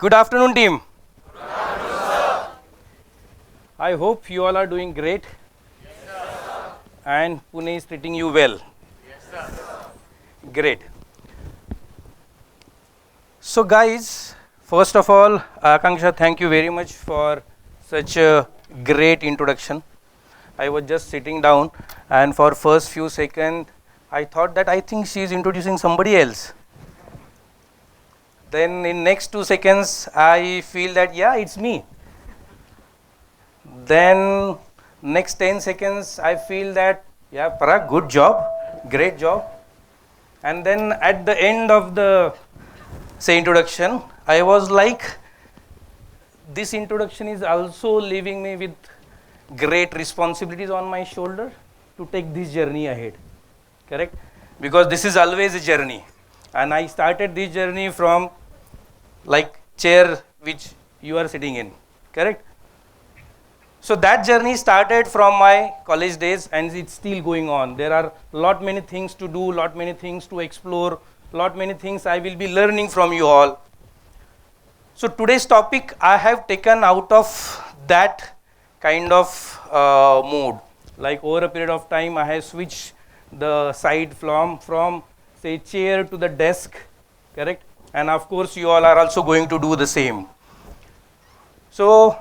Good afternoon, team. Good afternoon, sir. I hope you all are doing great. Yes, sir. And Pune is treating you well. Yes, sir. Great. So, guys, first of all, Akanksha, thank you very much for such a great introduction. I was just sitting down, and for first few seconds, I thought that I think she is introducing somebody else. Then in next 2 seconds, I feel that, yeah, it's me. Then next 10 seconds, I feel that, yeah, Parag, good job, great job. And then at the end of the, say, introduction, I was like, this introduction is also leaving me with great responsibilities on my shoulder to take this journey ahead, correct? Because this is always a journey. And I started this journey from like chair which you are sitting in, correct? So that journey started from my college days and it's still going on. There are lot many things to do, lot many things to explore, lot many things I will be learning from you all. So today's topic I have taken out of that kind of mood. Like over a period of time I have switched the side from say chair to the desk, correct? And of course you all are also going to do the same. So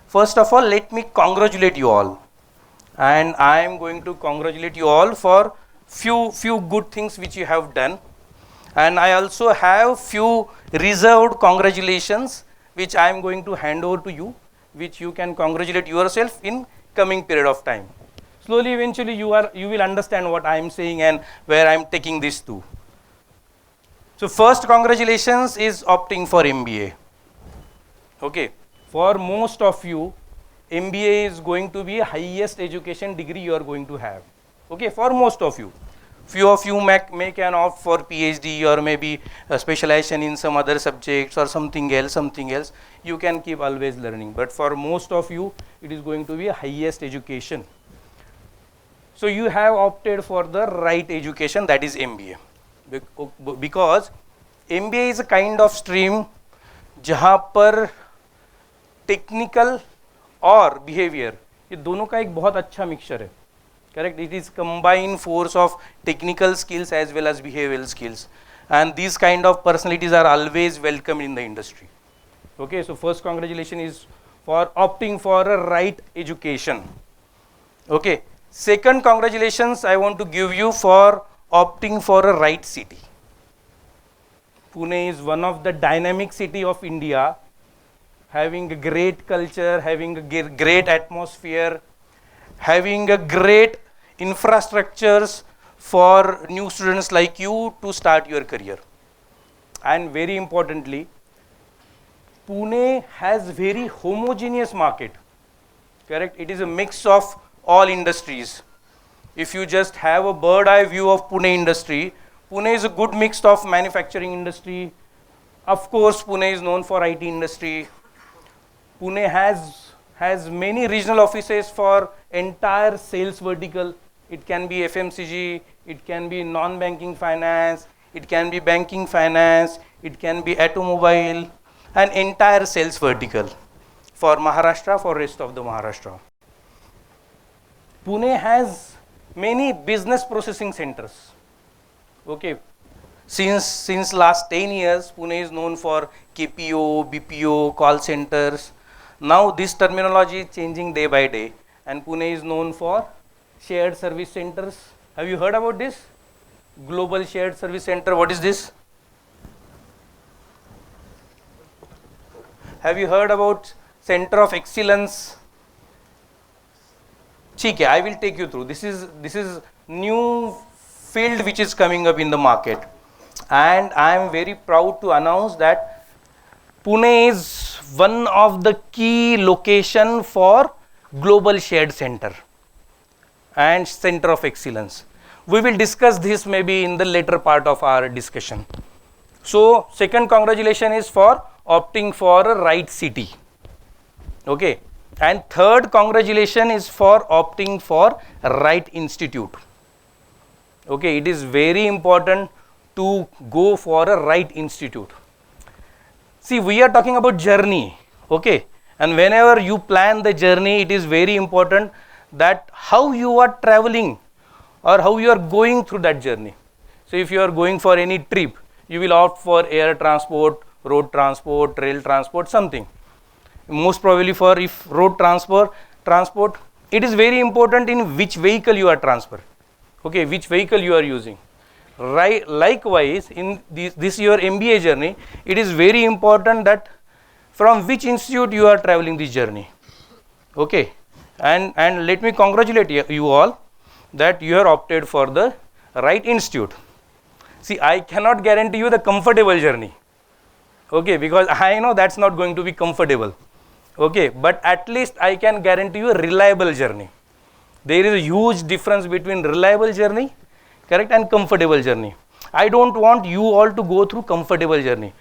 first of all, let me congratulate you all. And I am going to congratulate you all for few good things which you have done. And I also have few reserved congratulations which I am going to hand over to you, which you can congratulate yourself in coming period of time. Slowly, eventually you will understand what I am saying and where I am taking this to. So first congratulations is opting for MBA. Okay, for most of you, MBA is going to be highest education degree you are going to have. Okay, for most of you. Few of you may can opt for PhD or maybe a specialization in some other subjects or something else. You can keep always learning. But for most of you, it is going to be highest education. So you have opted for the right education, that is MBA. Because MBA is a kind of stream जहाँ पर technical और behaviour ये दोनों का एक बहुत अच्छा mixture है, correct? It is combined force of technical skills as well as behavioral skills, and these kind of personalities are always welcome in the industry. Okay, so first congratulations is for opting for a right education. Okay, second congratulations I want to give you for opting for a right city. Pune is one of the dynamic city of India, having a great culture, having a great atmosphere, having a great infrastructures for new students like you to start your career. And very importantly, Pune has very homogeneous market, correct? It is a mix of all industries. If you just have a bird eye view of Pune industry, Pune is a good mix of manufacturing industry. Of course, Pune is known for IT industry. Pune has many regional offices for entire sales vertical. It can be FMCG, it can be non-banking finance, it can be banking finance, it can be automobile, an entire sales vertical for Maharashtra, for rest of the Maharashtra. Pune has many business processing centers. Okay, since last 10 years, Pune is known for KPO, BPO, call centers. Now this terminology is changing day by day, and Pune is known for shared service centers. Have you heard about this? Global Shared Service Center, what is this? Have you heard about Center of Excellence? Okay, I will take you through. This is new field which is coming up in the market, and I am very proud to announce that Pune is one of the key location for Global Shared Center and Center of Excellence. We will discuss this maybe in the later part of our discussion. So second congratulations is for opting for a right city. Okay, and third congratulations is for opting for right institute. Okay, it is very important to go for a right institute. See, we are talking about journey, okay? And whenever you plan the journey, it is very important that how you are traveling or how you are going through that journey. So if you are going for any trip, you will opt for air transport, road transport, rail transport, something. Most probably for if road transport, it is very important in which vehicle you are transferred, okay, which vehicle you are using. Right, likewise in this your MBA journey, it is very important that from which institute you are traveling this journey, okay. And let me congratulate you all that you have opted for the right institute. See, I cannot guarantee you the comfortable journey, okay, because I know that's not going to be comfortable, okay, but at least I can guarantee you a reliable journey. There is a huge difference between reliable journey, correct, and comfortable journey. I don't want you all to go through comfortable journey.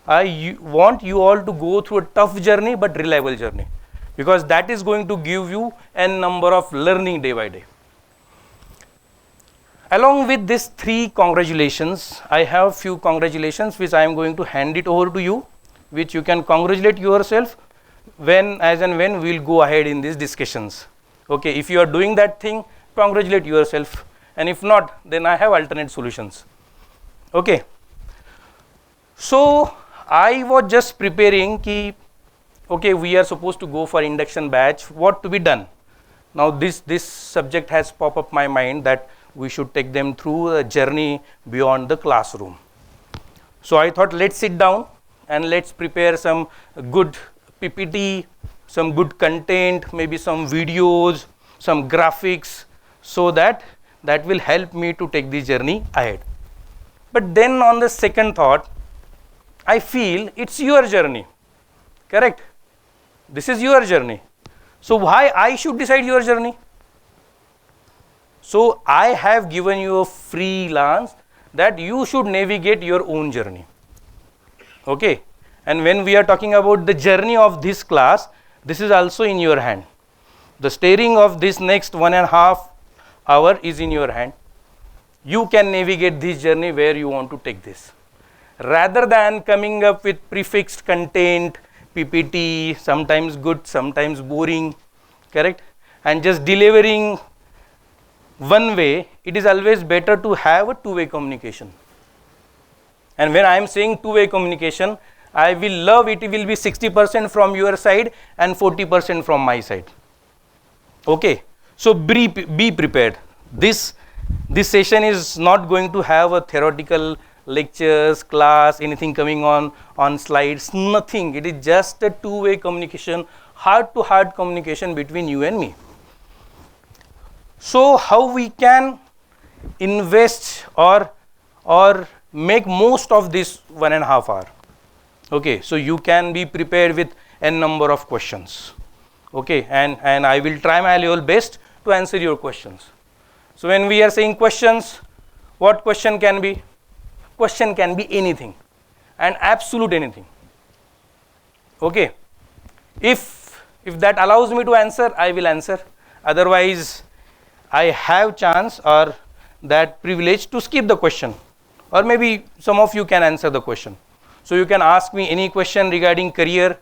I want you all to go through a tough journey but reliable journey, because that is going to give you a number of learning day by day. Along with these 3 congratulations, I have few congratulations which I am going to hand it over to you, which you can congratulate yourself as and when we will go ahead in these discussions. Okay, if you are doing that thing, congratulate yourself, and if not, then I have alternate solutions. Okay. So I was just preparing ki, okay, we are supposed to go for induction batch, what to be done. Now this subject has popped up my mind that we should take them through a journey beyond the classroom. So I thought, let's sit down and let's prepare some good PPT, some good content, maybe some videos, some graphics, so that will help me to take this journey ahead. But then on the second thought, I feel it's your journey, correct? This is your journey. So why I should decide your journey? So I have given you a freelance that you should navigate your own journey, okay? And when we are talking about the journey of this class, this is also in your hand. The steering of this next 1.5 hour is in your hand. You can navigate this journey where you want to take this. Rather than coming up with prefixed content, PPT, sometimes good, sometimes boring, correct? And just delivering one way, it is always better to have a two-way communication. And when I am saying two-way communication, I will love it will be 60% from your side and 40% from my side. Okay, so be prepared. This session is not going to have a theoretical lectures, class, anything coming on slides, nothing. It is just a two-way communication, heart-to-heart communication between you and me. So how we can invest or make most of this 1.5 hour? Okay, so you can be prepared with n number of questions. Okay, and I will try my level best to answer your questions. So when we are saying questions, what question can be? Question can be anything and absolute anything. Okay, if that allows me to answer, I will answer. Otherwise, I have chance or that privilege to skip the question, or maybe some of you can answer the question. So you can ask me any question regarding career.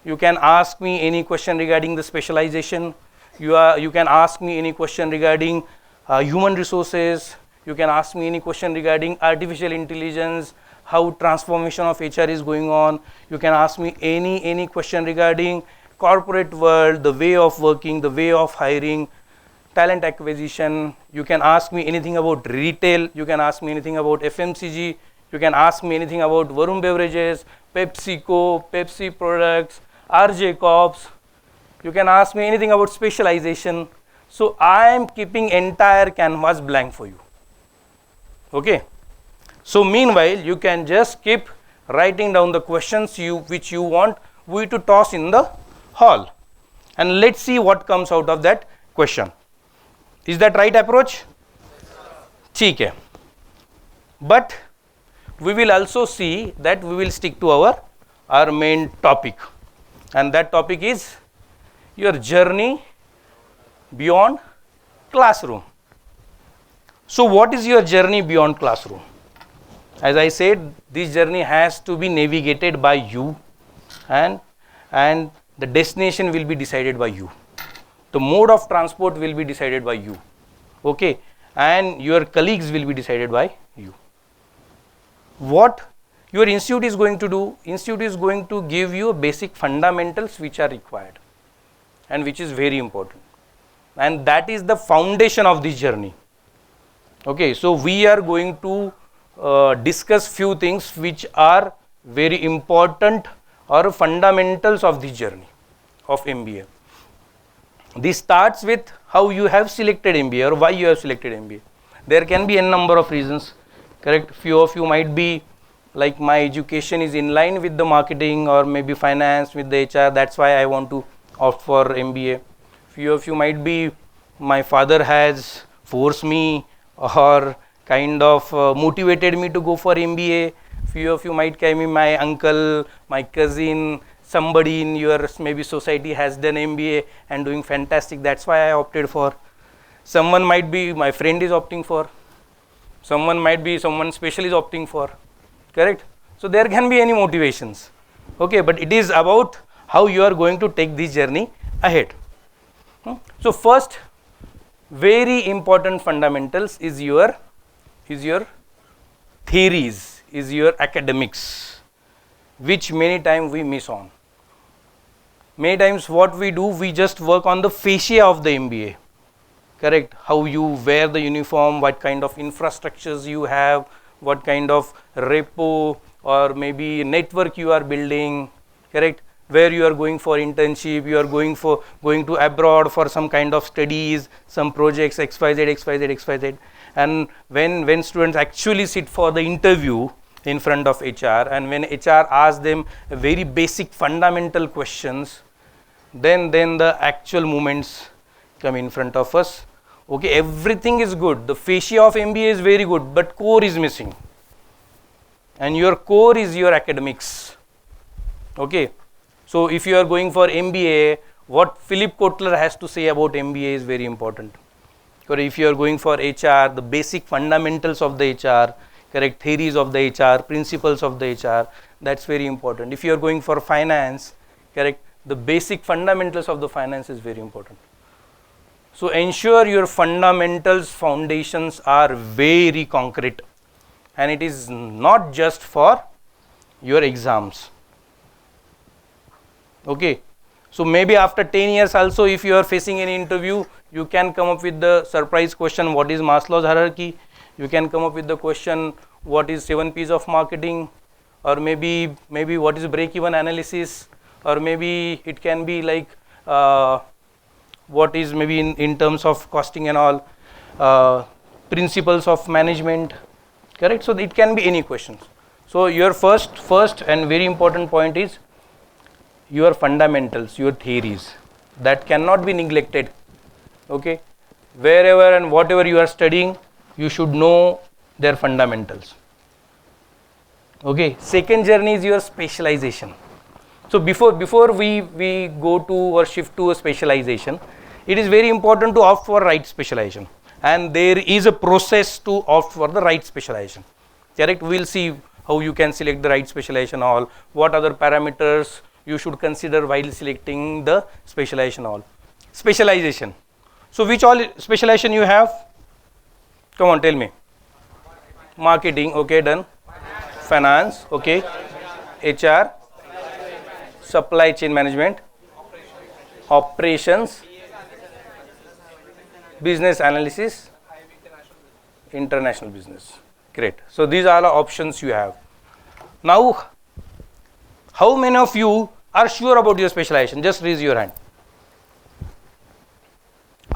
You can ask me any question regarding the specialization. You can ask me any question regarding human resources. You can ask me any question regarding artificial intelligence, how transformation of HR is going on. You can ask me any question regarding corporate world, the way of working, the way of hiring, talent acquisition. You can ask me anything about retail. You can ask me anything about FMCG. You can ask me anything about Varun Beverages, PepsiCo, Pepsi products, RJ Corps. You can ask me anything about specialization. So I am keeping entire canvas blank for you. Okay. So meanwhile, you can just keep writing down the questions which you want we to toss in the hall, and let's see what comes out of that question. Is that right approach? ठीक है. But we will also see that we will stick to our main topic, and that topic is your journey beyond classroom. So what is your journey beyond classroom? As I said, this journey has to be navigated by you and the destination will be decided by you. The mode of transport will be decided by you. Okay, and your colleagues will be decided by you. What your institute is going to do, institute is going to give you basic fundamentals which are required and which is very important, and that is the foundation of this journey. Okay, so we are going to discuss few things which are very important or fundamentals of this journey of MBA. This starts with how you have selected MBA or why you have selected MBA. There can be a number of reasons, correct? Few of you might be like, my education is in line with the marketing or maybe finance with the HR, that's why I want to opt for MBA. Few of you might be, my father has forced me or kind of motivated me to go for MBA. Few of you might be, my uncle, my cousin, somebody in your maybe society has done MBA and doing fantastic, that's why I opted for. Someone might be, my friend is opting for. Someone might be, someone special is opting for, correct? So there can be any motivations. Okay, but it is about how you are going to take this journey ahead. So first, very important fundamentals is your theories, is your academics, which many times we miss on. Many times what we do, we just work on the fascia of the MBA, correct? How you wear the uniform, what kind of infrastructures you have, what kind of repo or maybe network you are building, correct? Where you are going for internship, you are going to abroad for some kind of studies, some projects, XYZ. And when students actually sit for the interview in front of HR, and when HR asks them very basic fundamental questions, then the actual moments come in front of us. Okay, everything is good. The fascia of MBA is very good, but core is missing. And your core is your academics. Okay. So if you are going for MBA, what Philip Kotler has to say about MBA is very important. Or if you are going for HR, the basic fundamentals of the HR, correct, theories of the HR, principles of the HR, that's very important. If you are going for finance, correct, the basic fundamentals of the finance is very important. So ensure your fundamentals, foundations are very concrete, and it is not just for your exams. Okay, so maybe after 10 years also, if you are facing any interview, you can come up with the surprise question, what is Maslow's hierarchy? You can come up with the question, what is 7 P's of marketing? Or maybe what is break-even analysis? Or maybe it can be like what is maybe in terms of costing and all, principles of management, correct? So it can be any questions. So your first and very important point is your fundamentals, your theories, that cannot be neglected. Okay, wherever and whatever you are studying, you should know their fundamentals. Okay, second journey is your specialization. So before we go to or shift to a specialization, it is very important to opt for right specialization, and there is a process to opt for the right specialization, correct? We will see how you can select the right specialization, all what other parameters you should consider while selecting the specialization, all specialization. So which all specialization you have? Come on, tell me. Marketing, okay, done. Finance, okay. HR, supply chain management, operations, business analysis, international business. Great. So these are the options you have. Now, how many of you are sure about your specialization? Just raise your hand.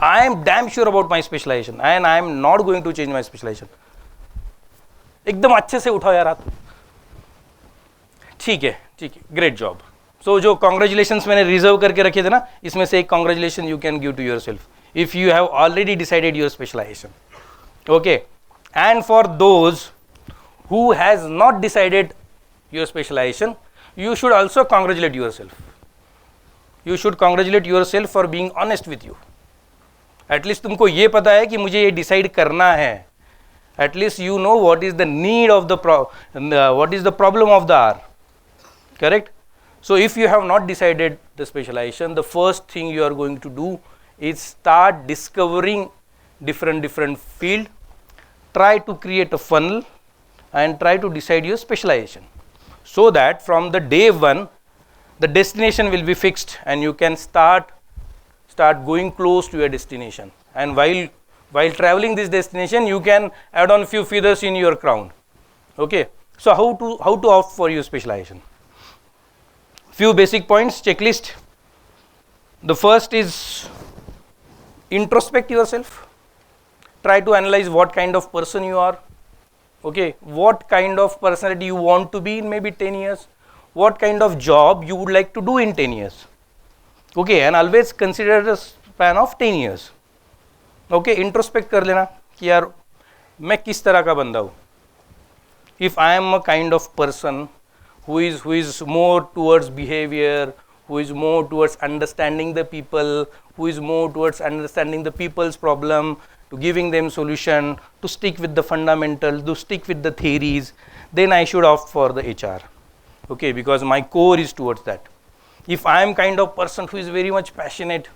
I am damn sure about my specialization and I am not going to change my specialization. एकदम अच्छे से उठाओ यार हाथ. ठीक है, great job. सो जो congratulations मैंने रिजर्व करके रखे थे ना, इसमें से एक congratulation you can give to yourself if you have already decided your specialisation. Okay, and for those who has not decided your specialisation, you should also congratulate yourself. You should congratulate yourself for being honest with you. At least तुमको ये पता है कि मुझे ये decide करना है. At least you know what is the need of the what is the problem of the hour. Correct? So if you have not decided the specialization, the first thing you are going to do is start discovering different field, try to create a funnel and try to decide your specialization, so that from the day one the destination will be fixed and you can start going close to your destination. And while traveling this destination, you can add on few feathers in your crown. Okay, so how to opt for your specialization? Few basic points, checklist. The first is introspect yourself. Try to analyze what kind of person you are. Okay, what kind of personality you want to be in maybe 10 years. What kind of job you would like to do in 10 years. Okay, and always consider the span of 10 years. Okay, introspect कर लेना कि यार मैं किस तरह का बंदा हूँ. If I am a kind of person who is more towards behavior, who is more towards understanding the people, who is more towards understanding the people's problem, to giving them solution, to stick with the fundamentals, to stick with the theories, then I should opt for the HR. Okay, because my core is towards that. If I am kind of person who is very much passionate,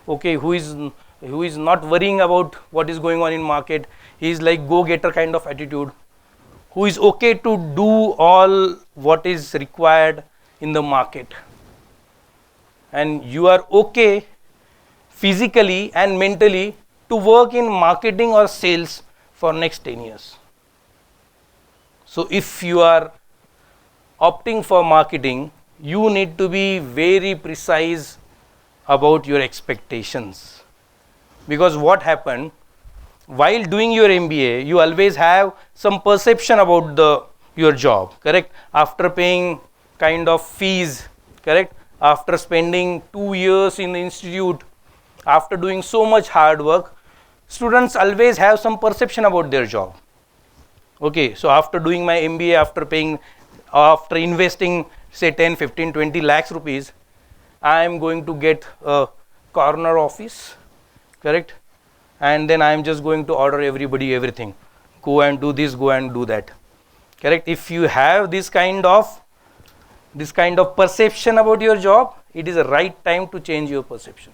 okay, who is not worrying about what is going on in market, he is like go-getter kind of attitude, who is okay to do all what is required in the market, and you are okay physically and mentally to work in marketing or sales for next 10 years. So if you are opting for marketing, you need to be very precise about your expectations, because what happened while doing your MBA, you always have some perception about your job, correct? After paying kind of fees, correct? After spending 2 years in the institute, after doing so much hard work, students always have some perception about their job. Okay, so after doing my MBA, after investing say 10, 15, 20 lakhs rupees, I am going to get a corner office, correct? And then I am just going to order everybody everything. Go and do this, go and do that. Correct? If you have this kind of perception about your job, it is the right time to change your perception.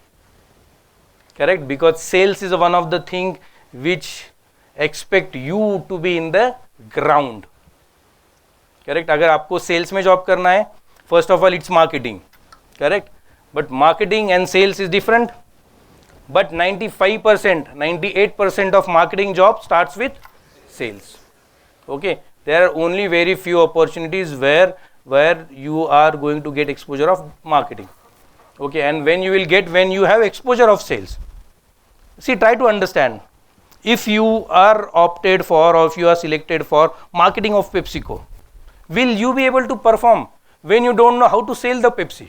Correct? Because sales is one of the things which expect you to be in the ground. Correct? अगर आपको sales में job करना है, first of all it's marketing. Correct? But marketing and sales is different. But 95%, 98% of marketing job starts with sales. Okay, there are only very few opportunities where you are going to get exposure of marketing. Okay, and when you have exposure of sales. See, try to understand. If you are opted for or if you are selected for marketing of PepsiCo, will you be able to perform when you don't know how to sell the Pepsi?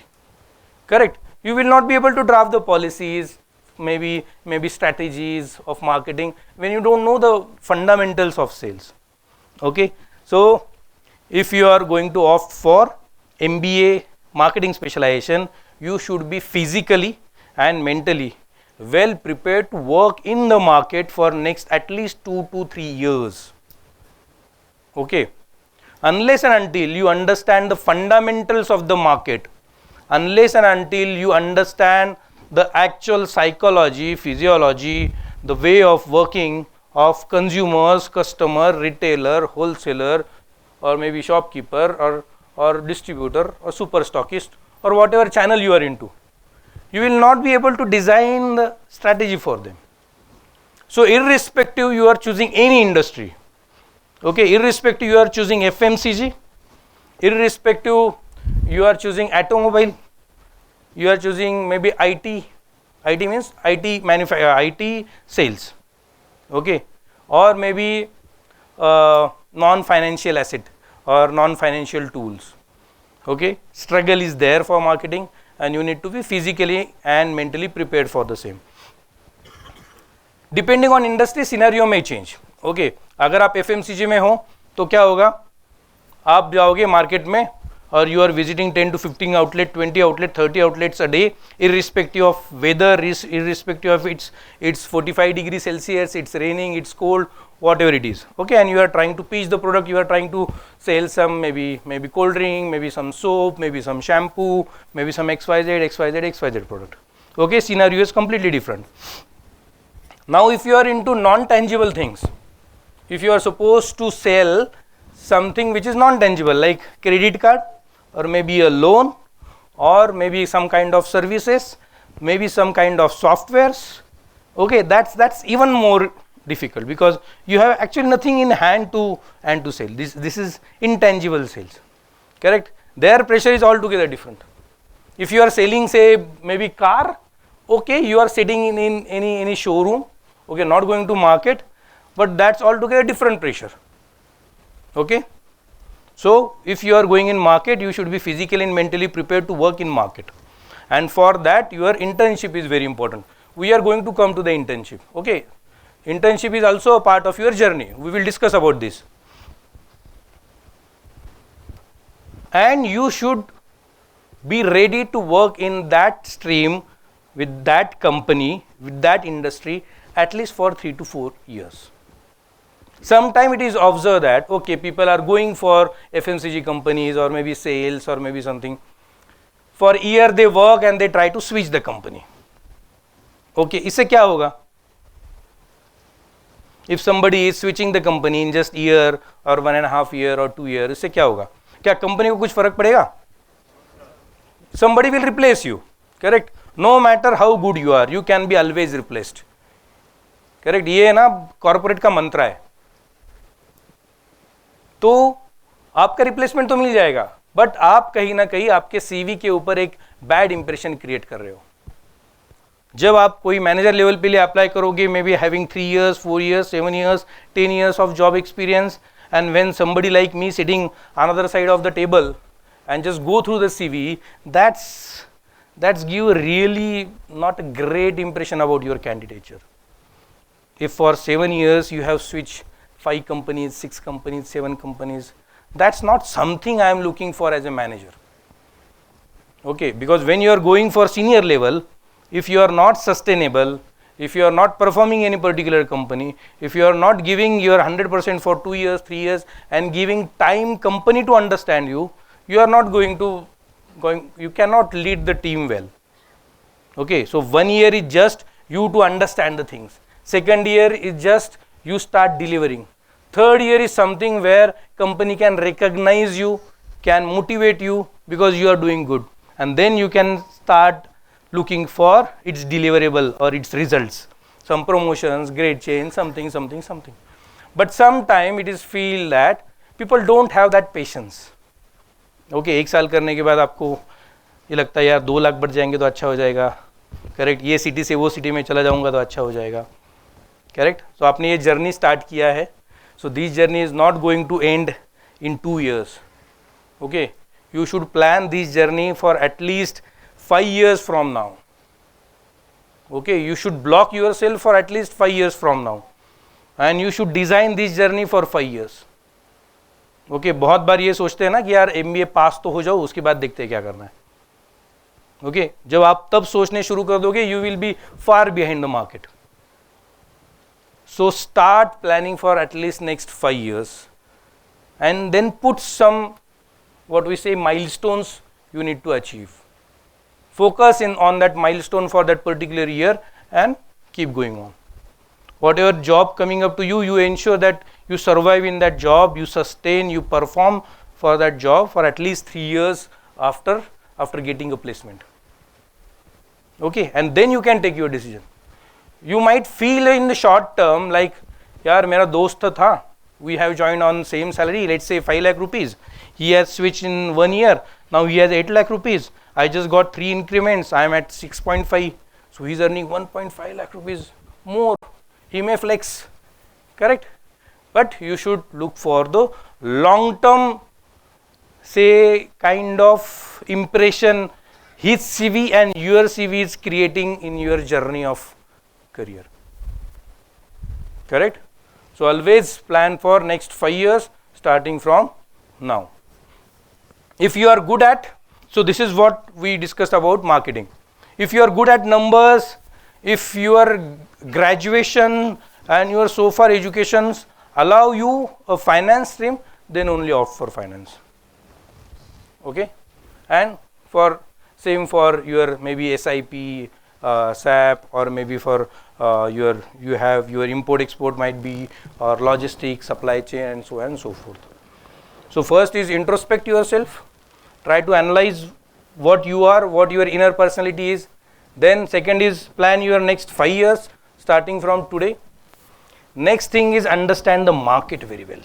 Correct? You will not be able to draft the policies, maybe strategies of marketing when you don't know the fundamentals of sales. Okay, so if you are going to opt for MBA marketing specialization, you should be physically and mentally well prepared to work in the market for next at least 2 to 3 years. Okay, unless and until you understand the fundamentals of the market, unless and until you understand the actual psychology, physiology, the way of working of consumers, customer, retailer, wholesaler, or maybe shopkeeper or distributor or super stockist or whatever channel you are into, you will not be able to design the strategy for them. So irrespective you are choosing any industry, okay, irrespective you are choosing FMCG, irrespective you are choosing automobile, you are choosing maybe IT means IT sales, okay, or maybe non-financial asset or non-financial tools. Okay, struggle is there for marketing and you need to be physically and mentally prepared for the same. Depending on industry, scenario may change. Okay, अगर आप FMCG में हो तो क्या होगा, आप जाओगे market में, or you are visiting 10 to 15 outlet, 20 outlet, 30 outlets a day, irrespective of weather, irrespective of it's 45 degrees Celsius, it's raining, it's cold, whatever it is. Okay, and you are trying to pitch the product, you are trying to sell some maybe cold drink, maybe some soap, maybe some shampoo, maybe some XYZ product. Okay, scenario is completely different. Now if you are into non-tangible things, if you are supposed to sell something which is non-tangible like credit card, or maybe a loan, or maybe some kind of services, maybe some kind of softwares, okay, that's even more difficult, because you have actually nothing in hand to sell. This is intangible sales, correct? Their pressure is altogether different. If you are selling, say, maybe car, okay, you are sitting in any showroom, okay, not going to market, but that's altogether different pressure. Okay, so if you are going in market, you should be physically and mentally prepared to work in market, and for that your internship is very important. We are going to come to the internship. Okay, internship is also a part of your journey. We will discuss about this, and you should be ready to work in that stream, with that company, with that industry, at least for 3 to 4 years. Sometime it is observed that, okay, people are going for FMCG companies, or maybe sales, or maybe something. For a year they work and they try to switch the company. Okay, इससे क्या होगा? If somebody is switching the company in just year or 1.5 year or 2 years, इससे क्या होगा? क्या company को कुछ फर्क पड़ेगा? Somebody will replace you, correct? No matter how good you are, you can be always replaced, correct? ये ना कॉर्पोरेट का मंत्र है. तो आपका रिप्लेसमेंट तो मिल जाएगा, बट आप कहीं ना कहीं आपके सीवी के ऊपर एक बैड इंप्रेशन क्रिएट कर रहे हो. जब आप कोई मैनेजर लेवल पे लिए अप्लाई करोगे, may be having 3 years, 4 years, 7 years, 10 years of job experience, and when somebody like me sitting another side of the table and just go through the CV, that's give really not a great impression about your candidature. If for 7 years you have switched 5 companies, 6 companies, 7 companies, that's not something I am looking for as a manager. Okay, because when you are going for senior level, if you are not sustainable, if you are not performing any particular company, if you are not giving your 100% for 2 years, 3 years, and giving time company to understand you, you are not you cannot lead the team well. Okay, so 1 year is just you to understand the things. Second year is just you start delivering. Third year is something where company can recognize you, can motivate you because you are doing good, and then you can start looking for its deliverable or its results, some promotions, grade change, something. But sometime it is feel that people don't have that patience. Okay, 1 साल करने के बाद आपको ये लगता है यार 2 लाख बढ़ जाएंगे तो अच्छा हो जाएगा, करेक्ट? ये सिटी से वो सिटी में चला जाऊंगा तो अच्छा हो जाएगा, करेक्ट? सो आपने ये जर्नी स्टार्ट किया है. So this journey is not going to end in 2 years. Okay, you should plan this journey for at least 5 years from now. Okay, you should block yourself for at least 5 years from now, and you should design this journey for 5 years. Okay, बहुत बार ये सोचते हैं ना कि यार MBA पास तो हो जाओ, उसके बाद देखते हैं क्या करना है. Okay, जब आप तब सोचने शुरू कर दोगे, you will be far behind the market. So start planning for at least next 5 years, and then put some, what we say, milestones you need to achieve. Focus on that milestone for that particular year and keep going on. Whatever job coming up to you, you ensure that you survive in that job, you sustain, you perform for that job for at least 3 years after getting a placement. Okay, and then you can take your decision. You might feel in the short term like, yaar mera dost tha, we have joined on same salary, let's say 5 lakh rupees. He has switched in 1 year, now he has 8 lakh rupees. I just got 3 increments, I am at 6.5, so he's earning 1.5 lakh rupees more. He may flex, correct? But you should look for the long term, say, kind of impression his CV and your CV is creating in your journey of career, correct? So always plan for next 5 years starting from now. If you are good at, so this is what we discussed about marketing. If you are good at numbers, if your graduation and your so far educations allow you a finance stream, then only opt for finance. Okay, and for same for your maybe SIP, SAP, or maybe for you have your import export might be, or logistics, supply chain, and so on and so forth. So first is introspect yourself, try to analyze what you are, what your inner personality is. Then second is plan your next 5 years starting from today. Next thing is understand the market very well.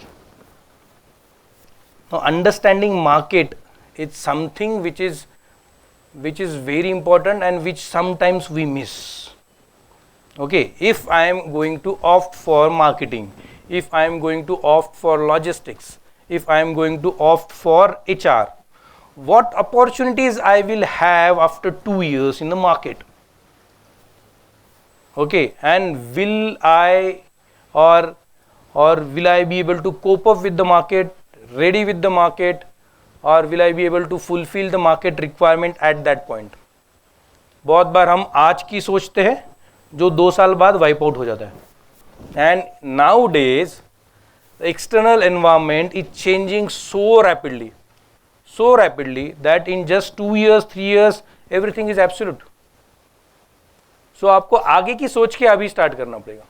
Now understanding market is something which is very important and which sometimes we miss. Okay, if I am going to opt for marketing, if I am going to opt for logistics, if I am going to opt for HR, what opportunities I will have after 2 years in the market? Okay, and will I or will I be able to cope up with the market, ready with the market, or will I be able to fulfill the market requirement at that point? बहुत बार हम आज की सोचते हैं जो 2 साल बाद wipe out हो जाता है. And nowadays the external environment is changing so rapidly that in just 2 years, 3 years everything is absolute. So आपको आगे की सोच के अभी स्टार्ट करना पड़ेगा.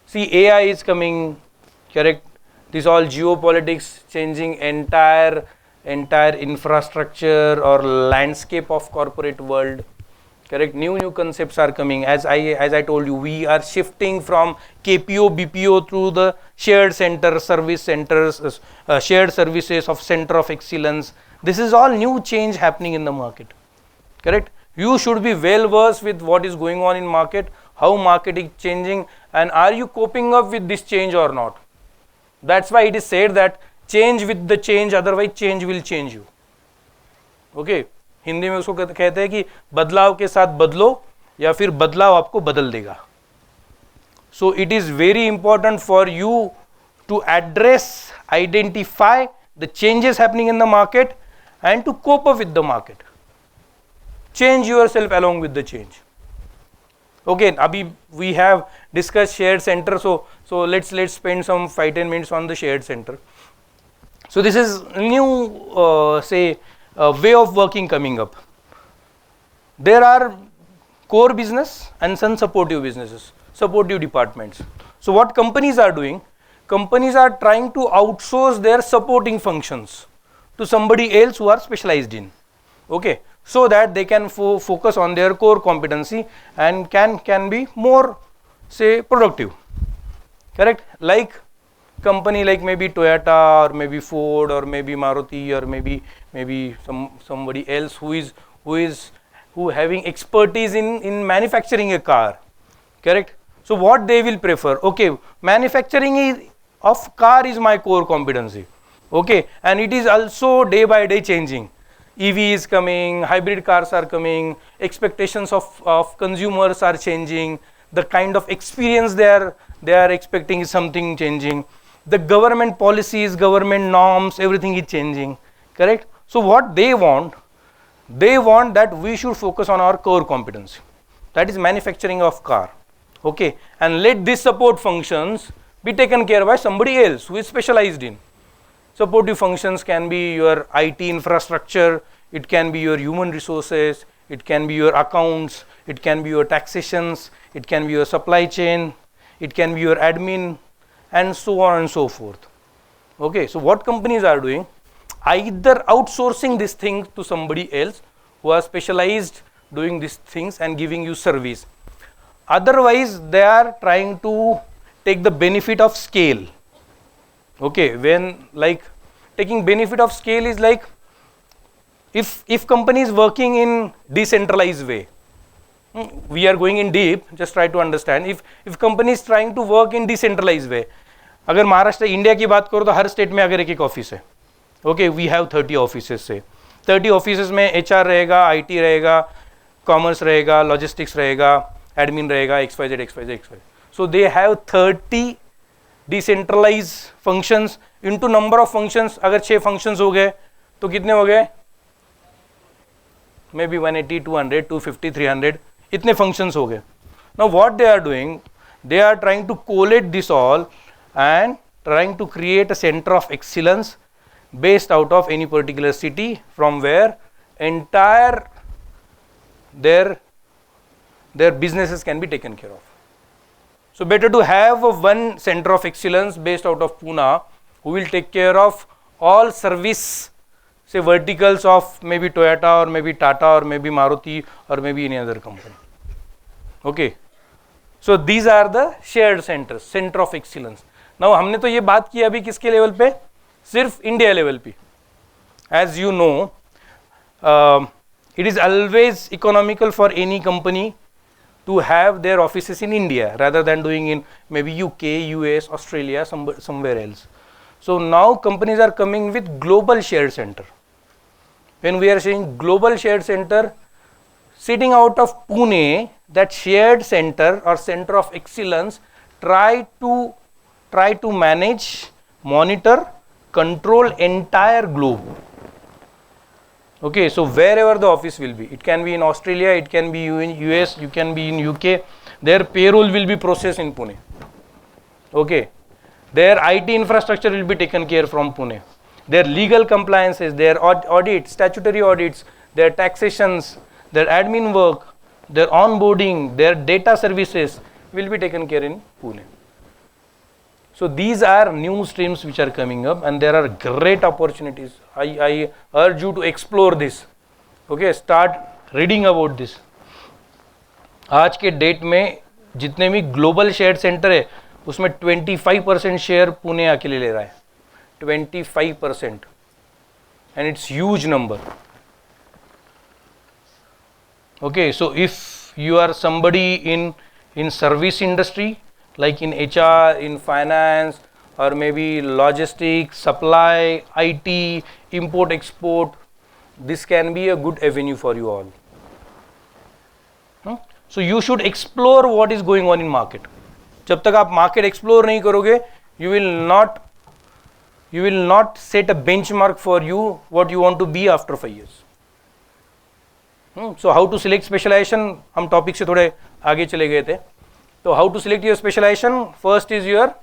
See, AI is coming, correct? This all geopolitics changing entire infrastructure or landscape of corporate world, correct? New concepts are coming. As I told you, we are shifting from KPO BPO through the shared center service centers, shared services of center of excellence. This is all new change happening in the market, correct? You should be well versed with what is going on in market, how market is changing, and are you coping up with this change or not? That's why it is said that change with the change, otherwise change will change you. Okay, Hindi में उसको कहते हैं कि बदलाव के साथ बदलो या फिर बदलाव आपको बदल देगा. So it is very important for you to address, identify the changes happening in the market and to cope up with the market. Change yourself along with the change. Okay, abhi we have discussed shared center, so let's spend some 5-10 minutes on the shared center. So this is new way of working coming up. There are core business and some supportive businesses, supportive departments. So what companies are doing? Companies are trying to outsource their supporting functions to somebody else who are specialized in. Okay, so that they can focus on their core competency and can be more productive, correct? Like company like maybe Toyota or maybe Ford or maybe Maruti or maybe somebody else who having expertise in manufacturing a car, correct? So what they will prefer? Okay, manufacturing of car is my core competency. Okay, and it is also day by day changing. EV is coming, hybrid cars are coming, expectations of consumers are changing, the kind of experience they are expecting is something changing, the government policies, government norms, everything is changing, correct? So what they want that we should focus on our core competency, that is manufacturing of car. Okay, and let these support functions be taken care by somebody else who is specialized in. Supportive functions can be your IT infrastructure, it can be your human resources, it can be your accounts, it can be your taxations, it can be your supply chain, it can be your admin, and so on and so forth. Okay, so what companies are doing? Either outsourcing this thing to somebody else who are specialized doing these things and giving you service. Otherwise, they are trying to take the benefit of scale. Okay, when like taking benefit of scale is like if company is working in decentralized way, we are going in deep, just try to understand. If company is trying to work in decentralized way, अगर Maharashtra India की बात करो तो हर state में अगर एक office है. Okay, we have 30 offices से 30 ऑफिसेस में HR रहेगा, IT रहेगा, कॉमर्स रहेगा, लॉजिस्टिक्स रहेगा, एडमिन रहेगा, XYZ. So they have 30 decentralized functions into number of functions. अगर 6 functions हो गए तो कितने हो गए, मे बी 180, 200, 250, 300, इतने functions हो गए. Now what they are doing, they are trying to collate this all and trying to create a center of excellence based out of any particular city from where entire their businesses can be taken care of. So better to have one center of excellence based out of Pune who will take care of all service, say verticals of maybe Toyota or maybe Tata or maybe Maruti or maybe any other company. Okay. So these are the shared centers, center of excellence. Now हमने तो ये बात की अभी किसके level पे, सिर्फ India level पे. As you know, it is always economical for any company to have their offices in India rather than doing in maybe UK, US, Australia, somewhere else. So now companies are coming with global shared center. When we are saying global shared center, sitting out of Pune, that shared center or center of excellence try to manage, monitor, control entire globe. Okay, so wherever the office will be, it can be in Australia, it can be in US, you can be in UK, their payroll will be processed in Pune. Okay, their IT infrastructure will be taken care from Pune. Their legal compliances, their audits, statutory audits, their taxations, their admin work, their onboarding, their data services will be taken care in Pune. So these are new streams which are coming up and there are great opportunities. I urge you to explore this. Okay, start reading about this. आज के date में जितने भी global share centre है उसमें 25% share Pune अकेले ले रहा है, 25%, and it's huge number. Okay, so if you are somebody in service industry, like in HR, in finance, or maybe logistics, supply, IT, import, export, this can be a good avenue for you all. So you should explore what is going on in market. जब तक आप market explore नहीं करोगे, you will not set a benchmark for you what you want to be after 5 years. So how to select specialization, हम topic से थोड़े आगे चले गए थे. So how to select your specialization? First is your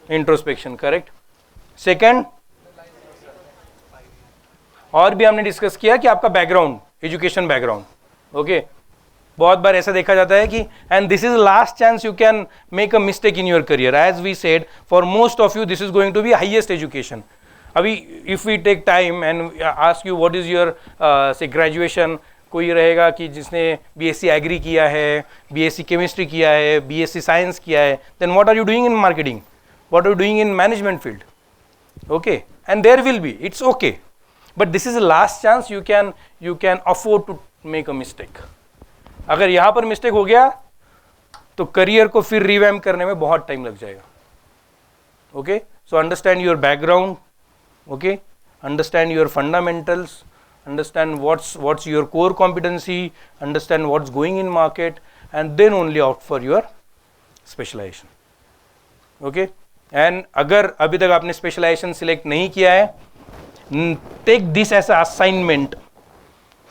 introspection, correct. Second, और भी हमने डिस्कस किया कि आपका बैकग्राउंड, एजुकेशन बैकग्राउंड. ओके, बहुत बार ऐसा देखा जाता है कि and this is last chance you can make a mistake in your career. As we said, for most of you this is going to be highest education. अभी if we take time and ask you what is your say graduation, कोई रहेगा कि जिसने BSc agree किया है, BSc chemistry किया है, BSc science किया है, then what are you doing in marketing, what are you doing in management field. Okay, and there will be, it's okay, but this is last chance you can afford to make a mistake. अगर यहाँ पर mistake हो गया तो career को फिर revamp करने में बहुत टाइम लग जाएगा. Okay, so understand your background. Okay, understand your fundamentals, understand what's your core competency, understand what's going in market, and then only opt for your specialization. Okay, and अगर अभी तक आपने specialization select नहीं किया है, take this as an assignment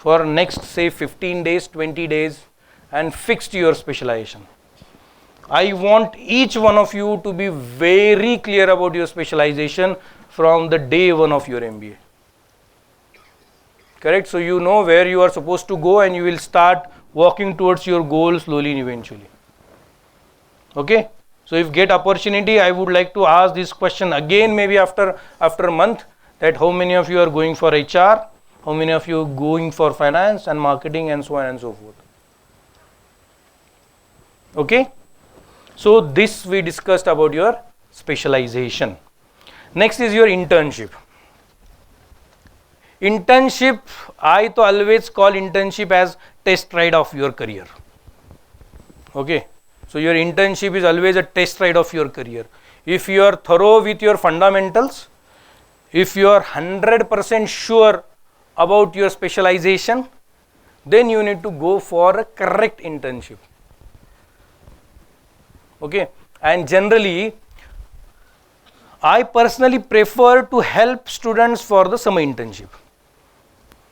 for next say 15 days, 20 days, and fix your specialization. I want each one of you to be very clear about your specialization from the day one of your MBA. Correct? So you know where you are supposed to go and you will start walking towards your goal slowly and eventually. Okay? So if get opportunity, I would like to ask this question again maybe after a month, that how many of you are going for HR, how many of you are going for finance and marketing and so on and so forth. Okay? So this we discussed about your specialization. Next is your internship. Internship, I to always call internship as test ride of your career. Okay, so your internship is always a test ride of your career. If you are thorough with your fundamentals, if you are 100% sure about your specialization, then you need to go for a correct internship. Okay, and generally I personally prefer to help students for the summer internship.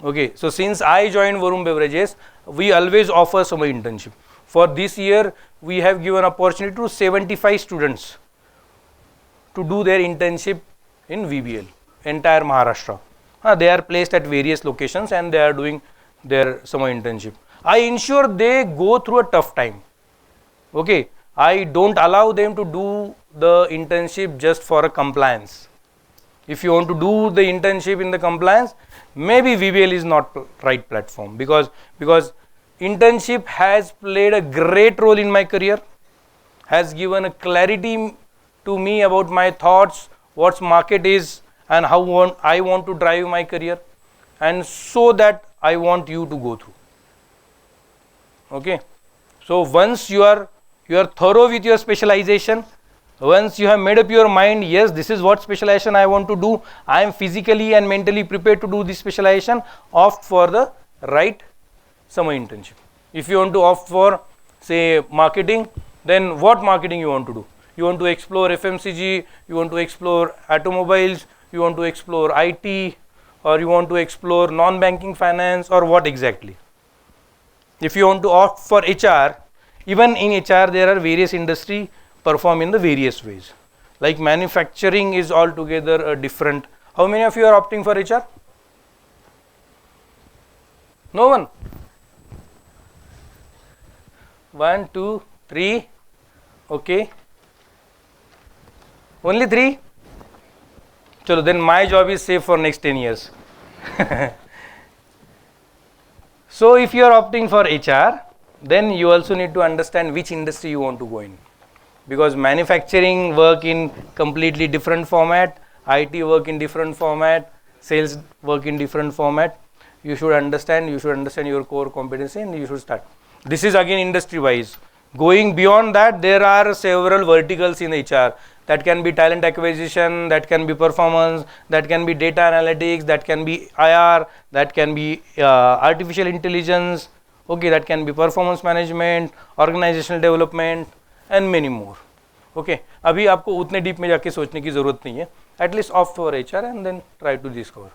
Okay, so since I joined Varun Beverages, we always offer summer internship. For this year, we have given opportunity to 75 students to do their internship in VBL, entire Maharashtra. They are placed at various locations and they are doing their summer internship. I ensure they go through a tough time. Okay, I don't allow them to do the internship just for a compliance. If you want to do the internship in the compliance, maybe VBL is not right platform, because internship has played a great role in my career, has given a clarity to me about my thoughts, what market is, and how I want to drive my career, and so that I want you to go through. Okay, so once you are thorough with your specialization, once you have made up your mind, yes, this is what specialization I want to do, I am physically and mentally prepared to do this specialization, opt for the right summer internship. If you want to opt for, say, marketing, then what marketing you want to do? You want to explore FMCG, you want to explore automobiles, you want to explore IT, or you want to explore non-banking finance, or what exactly? If you want to opt for HR, even in HR there are various industry perform in the various ways. Like manufacturing is altogether a different. How many of you are opting for HR? No one? 1, 2, 3. Okay. Only 3? So then my job is safe for next 10 years. So if you are opting for HR, then you also need to understand which industry you want to go in. Because manufacturing work in completely different format, IT work in different format, sales work in different format. You should understand your core competency and you should start. This is again industry wise. Going beyond that, there are several verticals in HR. That can be talent acquisition, that can be performance, that can be data analytics, that can be IR, that can be artificial intelligence, okay, that can be performance management, organizational development, and many more. Okay, अभी आपको उतने deep में जाके सोचने की ज़रूरत नहीं है. At least opt for HR and then try to discover.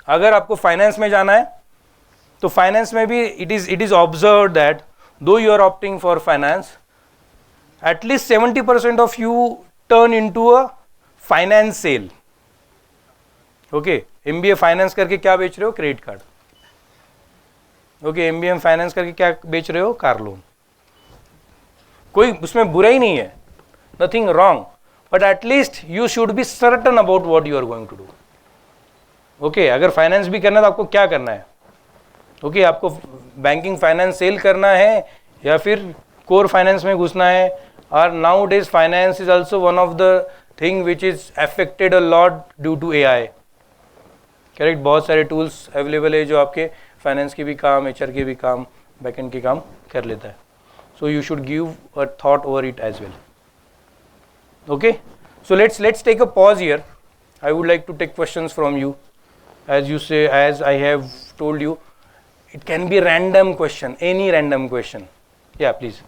अगर आपको फाइनेंस में जाना है, तो फाइनेंस में भी it is observed that though you are opting for finance, at least 70% of you turn into a finance sale. Okay, MBA finance करके क्या बेच रहे हो? Credit card. Okay, MBA finance करके क्या बेच रहे हो? Car loan. कोई उसमें बुरा ही नहीं है, nothing wrong, but at least you should be certain about what you are going to do. Okay, अगर फाइनेंस भी करना है तो आपको क्या करना है? ओके, आपको बैंकिंग फाइनेंस सेल करना है या फिर कोर फाइनेंस में घुसना है? और nowadays finance is also one of the thing which is affected a lot due to AI. Correct, बहुत सारे टूल्स अवेलेबल है जो आपके फाइनेंस के भी काम, HR के भी काम, बैकएंड के काम कर लेता है. So you should give a thought over it as well. Okay, so let's take a pause here. I would like to take questions from you. As you say, as I have told you, it can be random question, any random question. Yeah, please.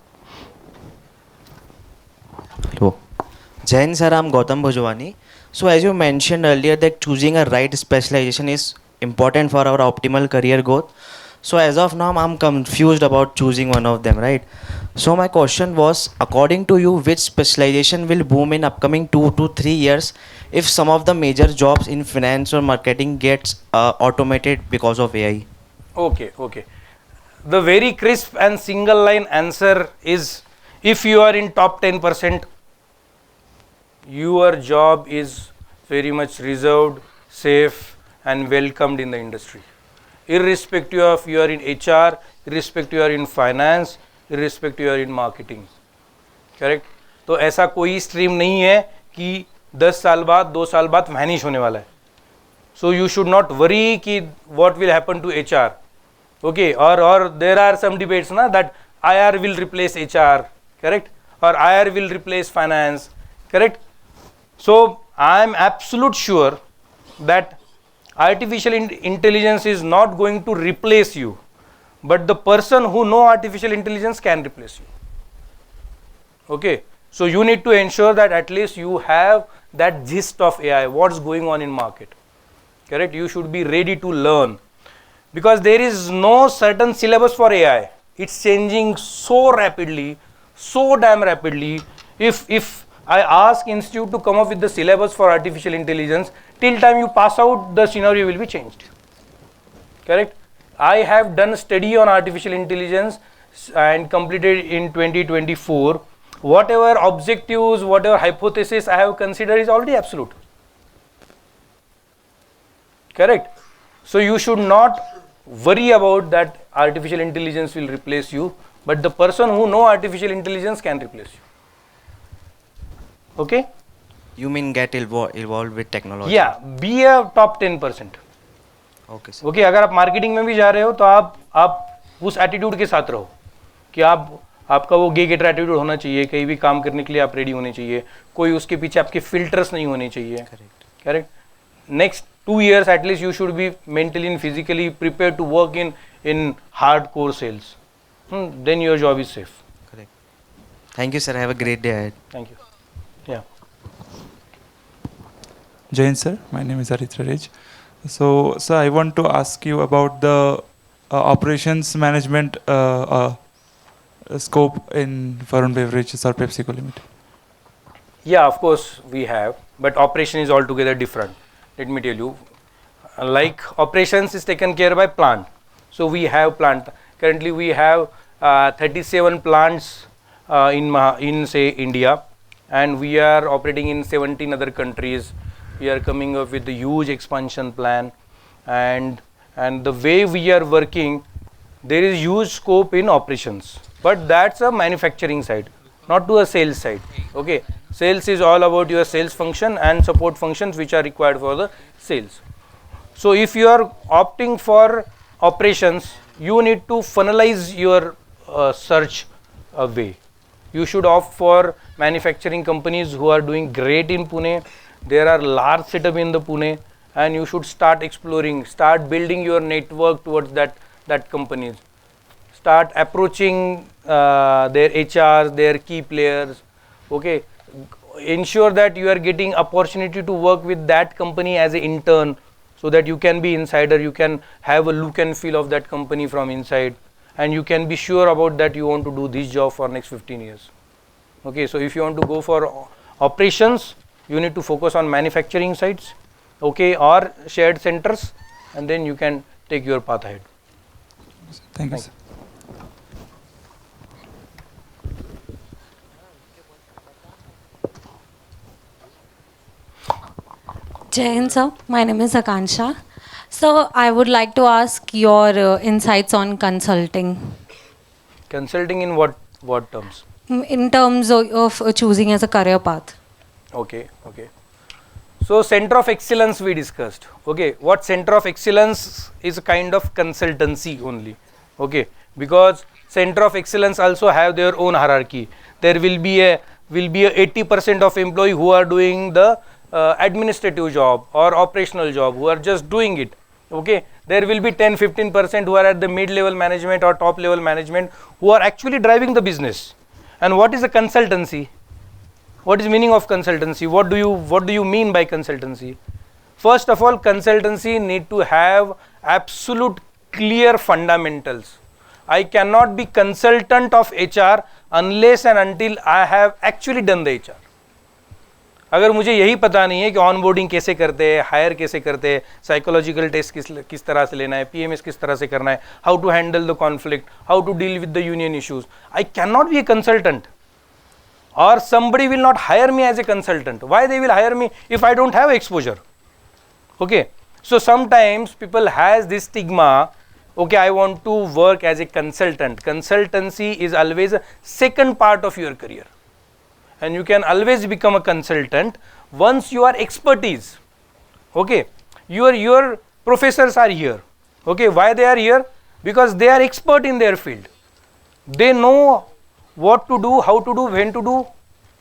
Hello. Jain sir, I'm Gautam Bhojwani. So as you mentioned earlier that choosing a right specialization is important for our optimal career growth. So as of now, I'm confused about choosing one of them, right? So my question was, according to you, which specialization will boom in upcoming 2 to 3 years if some of the major jobs in finance or marketing gets automated because of AI? Okay. The very crisp and single line answer is, if you are in top 10%, your job is very much reserved, safe, and welcomed in the industry. Irrespective of you are in HR, irrespective you are in finance, irrespective you are in marketing. Correct? तो ऐसा कोई stream नहीं है कि 10 साल बाद 2 साल बाद वैनिश होने वाला है. So you should not worry कि what will happen to HR. Okay, और देर आर सम डिबेट्स ना that IR will replace HR, correct, और IR will replace finance, correct. So I am absolute sure that artificial intelligence is not going to replace you, but the person who know artificial intelligence can replace you. Okay, So you need to ensure that at least you have that gist of AI, what's going on in market. Correct? You should be ready to learn, because there is no certain syllabus for AI. It's changing so rapidly, so damn rapidly. If I ask institute to come up with the syllabus for artificial intelligence, till time you pass out, the scenario will be changed. Correct? I have done a study on artificial intelligence and completed in 2024. Whatever objectives, whatever hypothesis I have considered is already absolute. Correct? So you should not worry about that artificial intelligence will replace you, but the person who know artificial intelligence can replace you. Okay? You mean get involved with technology? Yeah, be a top 10%. Okay, sir. Okay अगर आप marketing में भी जा रहे हो तो आप उस एटीट्यूड के साथ रहो कि आपका वो गे गेटर एटीट्यूड होना चाहिए, कहीं भी काम करने के लिए आप रेडी होने चाहिए, कोई उसके पीछे आपके फिल्टर्स नहीं होने चाहिए. Correct. Next 2 years at least you should be mentally and physically prepared to work in hardcore sales. Then your job is safe. Correct. Thank you, sir. Have a great day ahead. Thank you. Yeah. Jain sir, my name is Aritra Raj. So, sir, I want to ask you about the operations management scope in Varun Beverages or PepsiCo Limited. Yeah, of course we have, but operation is altogether different. Let me tell you, like operations is taken care by plant. So we have plant. Currently we have 37 plants in say India, and we are operating in 17 other countries. We are coming up with a huge expansion plan, and the way we are working, there is huge scope in operations, but that's a manufacturing side, not to a sales side. Okay, sales is all about your sales function and support functions which are required for the sales. So if you are opting for operations, you need to funnelize your search way. You should opt for manufacturing companies who are doing great in Pune. There are large setup in the Pune, and you should start exploring, start building your network towards that companies. Start approaching their HRs, their key players. Okay, ensure that you are getting opportunity to work with that company as an intern, so that you can be insider, you can have a look and feel of that company from inside, and you can be sure about that you want to do this job for next 15 years. Okay, so if you want to go for operations, you need to focus on manufacturing sites, okay, or shared centers, and then you can take your path ahead. Thank you, sir. Jai Hind, sir. My name is Akansha. So I would like to ask your insights on consulting. Consulting in what terms? In terms of choosing as a career path. Okay. So center of excellence we discussed. Okay, what center of excellence is a kind of consultancy only. Okay, because center of excellence also have their own hierarchy. There will be a 80% of employee who are doing the administrative job or operational job, who are just doing it. Okay, there will be 10-15% who are at the mid-level management or top-level management, who are actually driving the business. And what is a consultancy? What is meaning of consultancy? What do you mean by consultancy? First of all, consultancy need to have absolute clear fundamentals. I cannot be consultant of HR unless and until I have actually done the HR. अगर मुझे यही पता नहीं है कि onboarding कैसे करते हैं, हायर कैसे करते हैं, साइकोलॉजिकल टेस्ट किस तरह से लेना है, पीएमएस किस तरह से करना है, how to handle the conflict, how to deal with the union issues, I can not be a consultant, or somebody will not hire me as a consultant. Why they will hire me if I don't have exposure? Okay, so sometimes people has this stigma, okay, I want to work as a consultant. Consultancy is always a second part of your career, and you can always become a consultant once you are expertise. Okay, your professors are here. Okay, why they are here? Because they are expert in their field. They know what to do, how to do, when to do,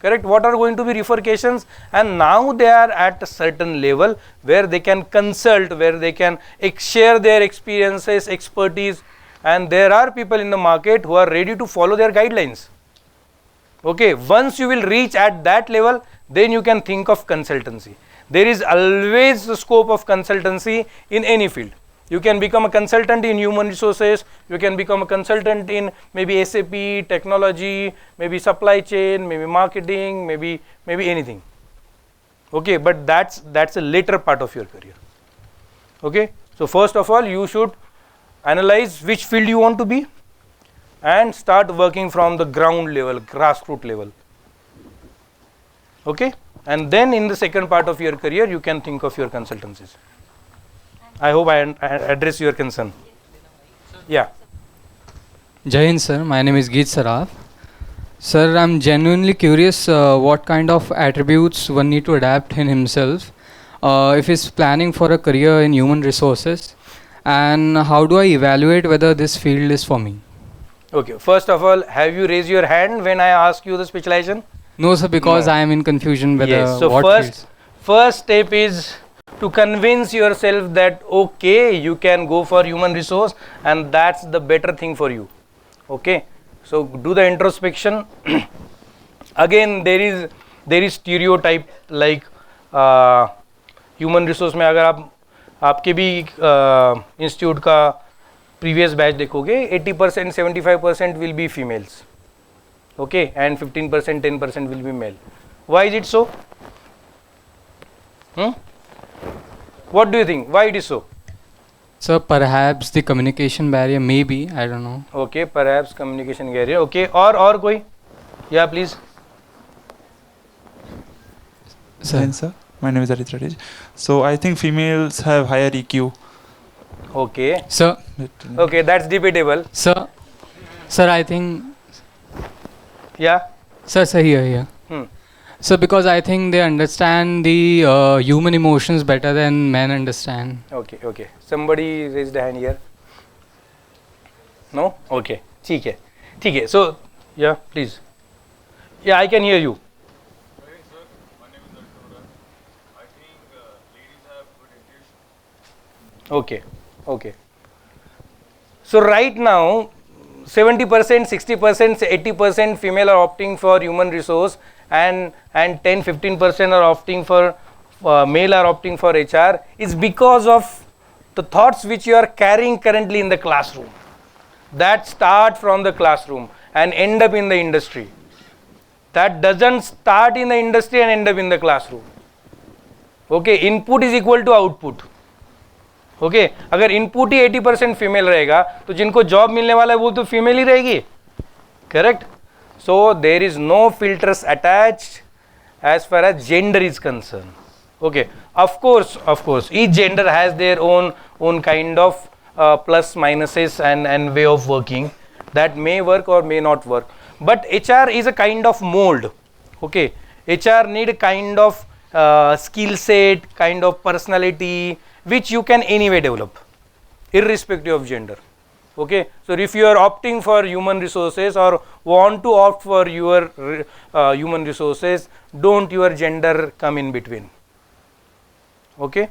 correct, what are going to be repercussions, and now they are at a certain level where they can consult, where they can share their experiences, expertise, and there are people in the market who are ready to follow their guidelines. Okay, once you will reach at that level, then you can think of consultancy. There is always the scope of consultancy in any field. You can become a consultant in human resources, you can become a consultant in maybe SAP, technology, maybe supply chain, maybe marketing, maybe anything. Okay, but that's a later part of your career. Okay, so first of all, you should analyze which field you want to be and start working from the ground level, grassroots level. Okay, and then in the second part of your career, you can think of your consultancies. I hope I address your concern. Yeah. Jai Hind, sir. My name is Geet Saraf. Sir, I'm genuinely curious what kind of attributes one need to adapt in himself if he's planning for a career in human resources, and how do I evaluate whether this field is for me? Okay, first of all, have you raised your hand when I ask you the specialization? No, sir, because No. I am in confusion whether Yes, so what fields. first step is to convince yourself that okay, you can go for human resource and that's the better thing for you. Okay, so do the introspection. Again, there is stereotype like human resource में अगर आप आपके भी institute का previous batch देखोगे 80% 75% will be females, okay, and 15% 10% will be male. Why is it so? What do you think? Why it is so? Sir, perhaps the communication barrier, maybe, I don't know. Okay, perhaps communication barrier. Okay, or कोई? Yeah, please. Sir, my name is Aritra Raj. So I think females have higher EQ. Okay. Sir, Okay, that's debatable. sir, I think, Yeah. sir, here. Hmm. So because I think they understand the human emotions better than men understand. Okay. Somebody raised a hand here. No? Okay. ठीक है. So, yeah, please. Yeah, I can hear you. Okay. So right now, 70%, 60%, 80% female are opting for human resource, and 10-15% are opting for male are opting for HR, is because of the thoughts which you are carrying currently in the classroom, that start from the classroom and end up in the industry. That doesn't start in the industry and end up in the classroom. Okay, input is equal to output. Okay अगर input ही 80% female रहेगा तो जिनको job मिलने वाला है वो तो female ही रहेगी, correct? So there is no filters attached as far as gender is concern. Okay, of course each gender has their own kind of plus minuses and way of working that may work or may not work, but HR is a kind of mold. Okay, HR need a kind of skill set, kind of personality which you can anyway develop irrespective of gender. Okay, so if you are opting for human resources or want to opt for your human resources, don't your gender come in between. Okay,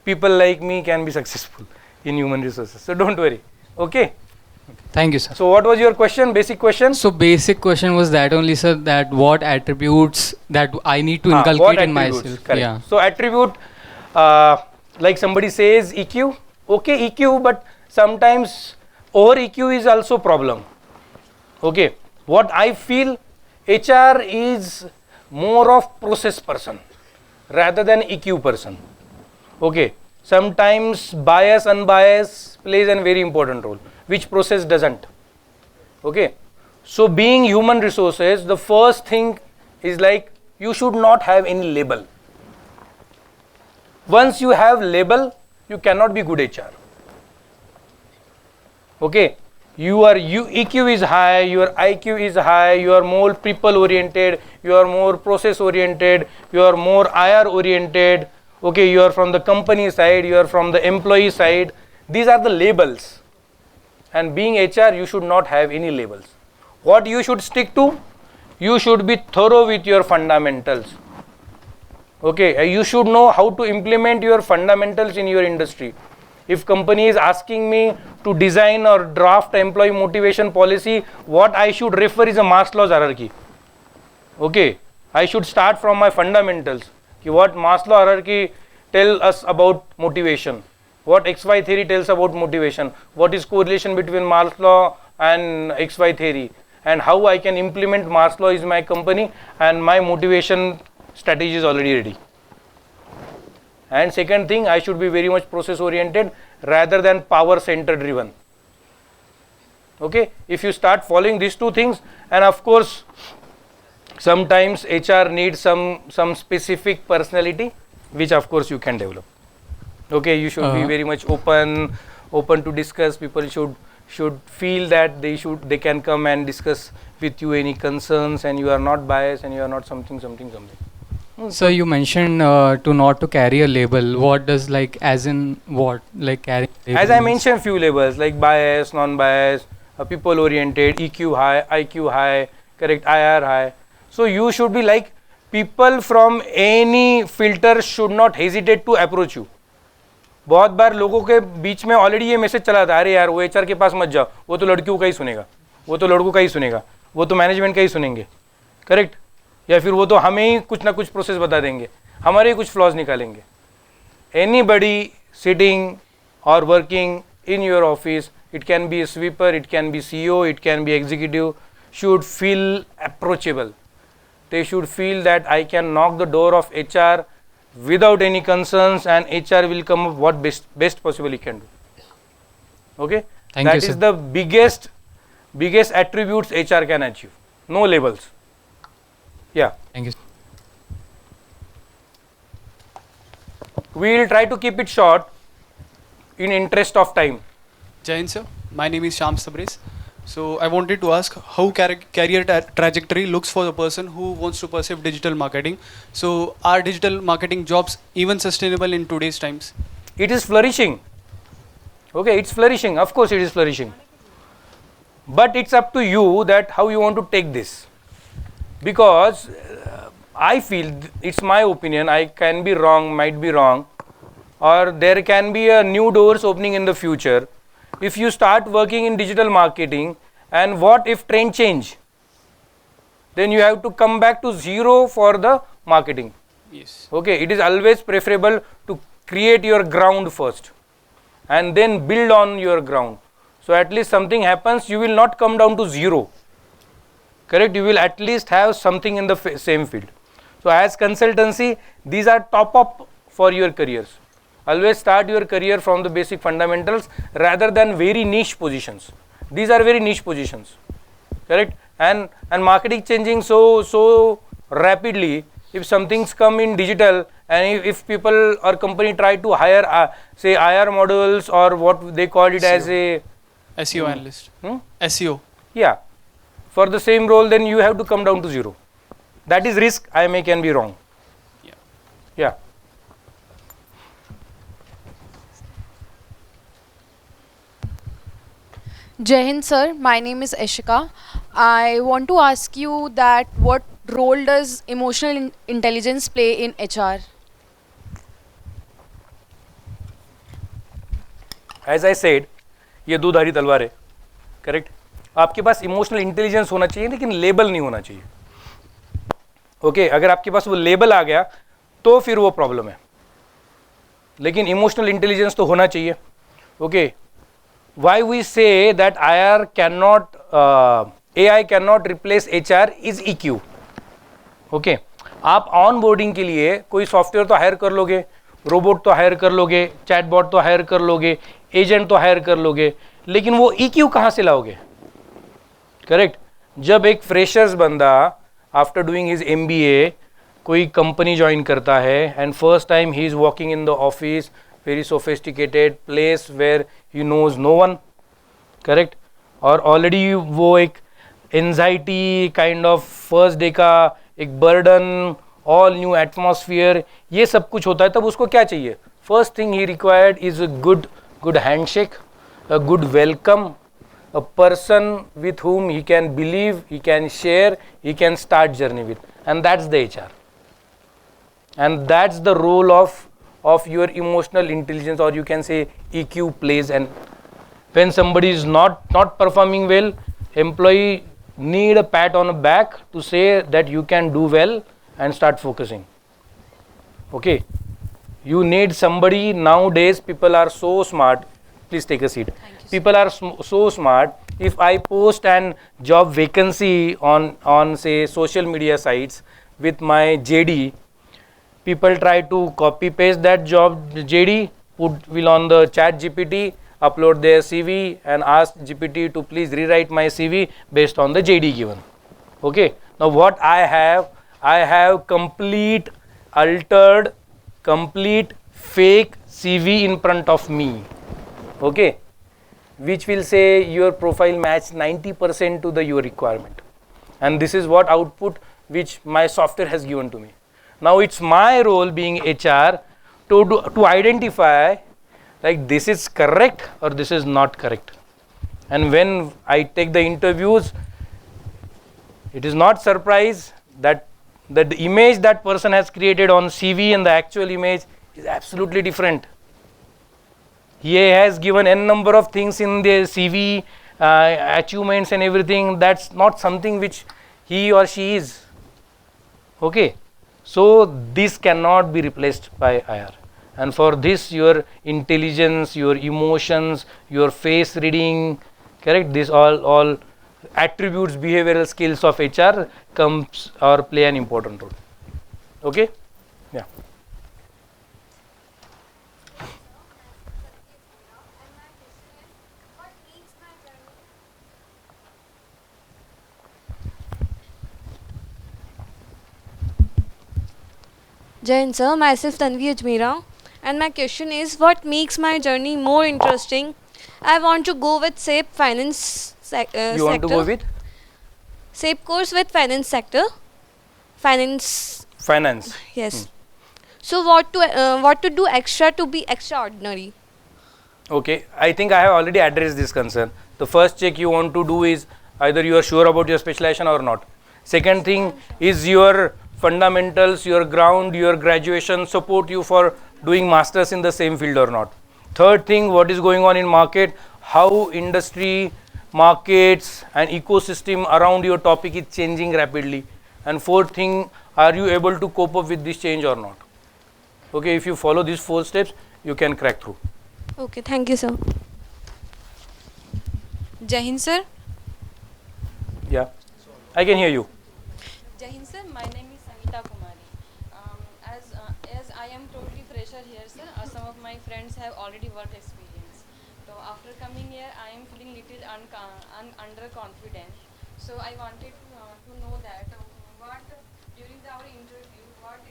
people like me can be successful in human resources, so don't worry. Okay, Thank you, sir. so what was your question, basic question? So basic question was that only, sir, that what attributes that I need to What inculcate in attributes? myself. Correct. Yeah. So attribute, like somebody says EQ, okay, EQ, but sometimes over EQ is also problem. Okay, what I feel, HR is more of process person rather than EQ person. Okay, sometimes bias unbias plays a very important role, which process doesn't. Okay, so being human resources, the first thing is like you should not have any label. Once you have label, you cannot be good HR. Okay, your EQ is high, your IQ is high, you are more people oriented, you are more process oriented, you are more IR oriented. Okay, you are from the company side, you are from the employee side. These are the labels, and being HR, you should not have any labels. What you should stick to? You should be thorough with your fundamentals. Okay, you should know how to implement your fundamentals in your industry. If company is asking me to design or draft employee motivation policy, what I should refer is a Maslow's hierarchy. Okay, I should start from my fundamentals. What Maslow hierarchy tell us about motivation, what XY theory tells about motivation, what is correlation between Maslow and XY theory, and how I can implement Maslow is my company, and my motivation strategy is already ready. And second thing, I should be very much process oriented rather than power center driven. Okay, if you start following these two things, and of course sometimes HR needs some specific personality, which of course you can develop. Okay, you should be very much open to discuss. People should feel that they can come and discuss with you any concerns, and you are not biased, and you are not something. So you mentioned not to carry a label. What does like as in what like carry? As I mentioned, few labels like bias, non-bias, people oriented, EQ high, IQ high, correct, IR high. So you should be like, people from any filter should not hesitate to approach you. बहुत बार लोगों के बीच में already ये message चला था, अरे यार वो एचआर के पास मत जाओ, वो तो लड़कियों का ही सुनेगा, वो तो लड़कों का ही सुनेगा, वो तो मैनेजमेंट का ही सुनेंगे, करेक्ट, या फिर वो तो हमें ही कुछ ना कुछ प्रोसेस बता देंगे, हमारे ही कुछ फ्लॉज निकालेंगे. Anybody sitting or working in your office, it can be a sweeper, it can be CEO, it can be executive, should feel approachable. They should feel that I can knock the door of HR without any concerns, and HR will come up what best possible he can do. Okay, Thank you, that sir. is the biggest attributes HR can achieve. No labels. Yeah, Thank you. we will try to keep it short in interest of time. Jain sir, my name is Sham Sabris. So I wanted to ask how career trajectory looks for the person who wants to pursue digital marketing. So are digital marketing jobs even sustainable in today's times? It is flourishing. Okay, it's flourishing. Of course, it is flourishing. But it's up to you that how you want to take this. Because I feel, it's my opinion, I can be wrong, might be wrong, or there can be a new doors opening in the future. If you start working in digital marketing, and what if trend change? Then you have to come back to zero for the marketing. Yes. Okay, it is always preferable to create your ground first and then build on your ground. So at least something happens, you will not come down to zero. Correct, you will at least have something in the same field. So as consultancy, these are top up for your careers. Always start your career from the basic fundamentals rather than very niche positions. These are very niche positions, correct? And marketing changing so rapidly. If something's come in digital, and if people or company try to hire say IR models or what they call it as a SEO analyst. SEO. Yeah, for the same role, then you have to come down to zero. That is risk. I can be wrong. Yeah. Jai Hind sir, my name is Ashika. I want to ask you that what role does emotional intelligence play in HR? As I said, ये दो धारी तलवार है, correct. आपके पास emotional intelligence होना चाहिए, लेकिन label नहीं होना चाहिए. ओके, अगर आपके पास वो लेबल आ गया तो फिर वो प्रॉब्लम है, लेकिन इमोशनल इंटेलिजेंस तो होना चाहिए. Okay, why we say that AI cannot replace HR is EQ. Okay, आप ऑन बोर्डिंग के लिए कोई सॉफ्टवेयर तो हायर कर लोगे, रोबोट तो हायर कर लोगे, चैटबॉट तो हायर कर लोगे, एजेंट तो हायर कर लोगे, लेकिन वो EQ कहाँ से लाओगे? करेक्ट. जब एक फ्रेशर्स बंदा आफ्टर डूइंग हिज MBA कोई कंपनी ज्वाइन करता है, and first time he is walking in the office, very sophisticated place where he knows no one, correct, और already वो एक anxiety kind of first day का एक burden, all new atmosphere, ये सब कुछ होता है. तब उसको क्या चाहिए? First thing he required is a good handshake, a good welcome, a person with whom he can believe, he can share, he can start journey with, and that's the HR, and that's the role of of your emotional intelligence, or you can say EQ plays. And when somebody is not performing well, employee need a pat on the back to say that you can do well and start focusing. Okay, you need somebody. Nowadays people are so smart. Please take a seat. People are so smart. If I post an job vacancy on say social media sites with my JD, people try to copy paste that job JD, will on the chat GPT, upload their CV and ask GPT to please rewrite my CV based on the JD given. Okay, now what I have complete altered, complete fake CV in front of me. Okay, which will say your profile match 90% to your requirement, and this is what output which my software has given to me. Now it's my role being HR to identify like this is correct or this is not correct. And when I take the interviews, it is not surprise that the image that person has created on CV and the actual image is absolutely different. He has given n number of things in the CV, achievements and everything. That's not something which he or she is. Okay, so this cannot be replaced by IR. And for this, your intelligence, your emotions, your face reading, correct, this all attributes, behavioral skills of HR comes or play an important role. Okay, yeah. Jai Hind sir, myself Tanvi Ajmera, and my question is, what makes my journey more interesting? I want to go with SAP finance sector. You want to go with SAP course with finance sector. Finance. Yes. So what to do extra to be extraordinary? Okay, I think I have already addressed this concern. The first check you want to do is either you are sure about your specialization or not. Second thing is your fundamentals, your ground, your graduation support you for doing masters in the same field or not. Third thing, what is going on in market, how industry, markets and ecosystem around your topic is changing rapidly. And fourth thing, are you able to cope up with this change or not? Okay, if you follow these 4 steps, you can crack through. Okay, thank you, sir. Jai Hind sir. Yeah, I can hear you. Jai Hind sir, my name is Sangeeta Kumari. As I am totally fresher here, sir, some of my friends have already work experience. So after coming here, I am feeling little underconfident. So I wanted to know that what during our interview, what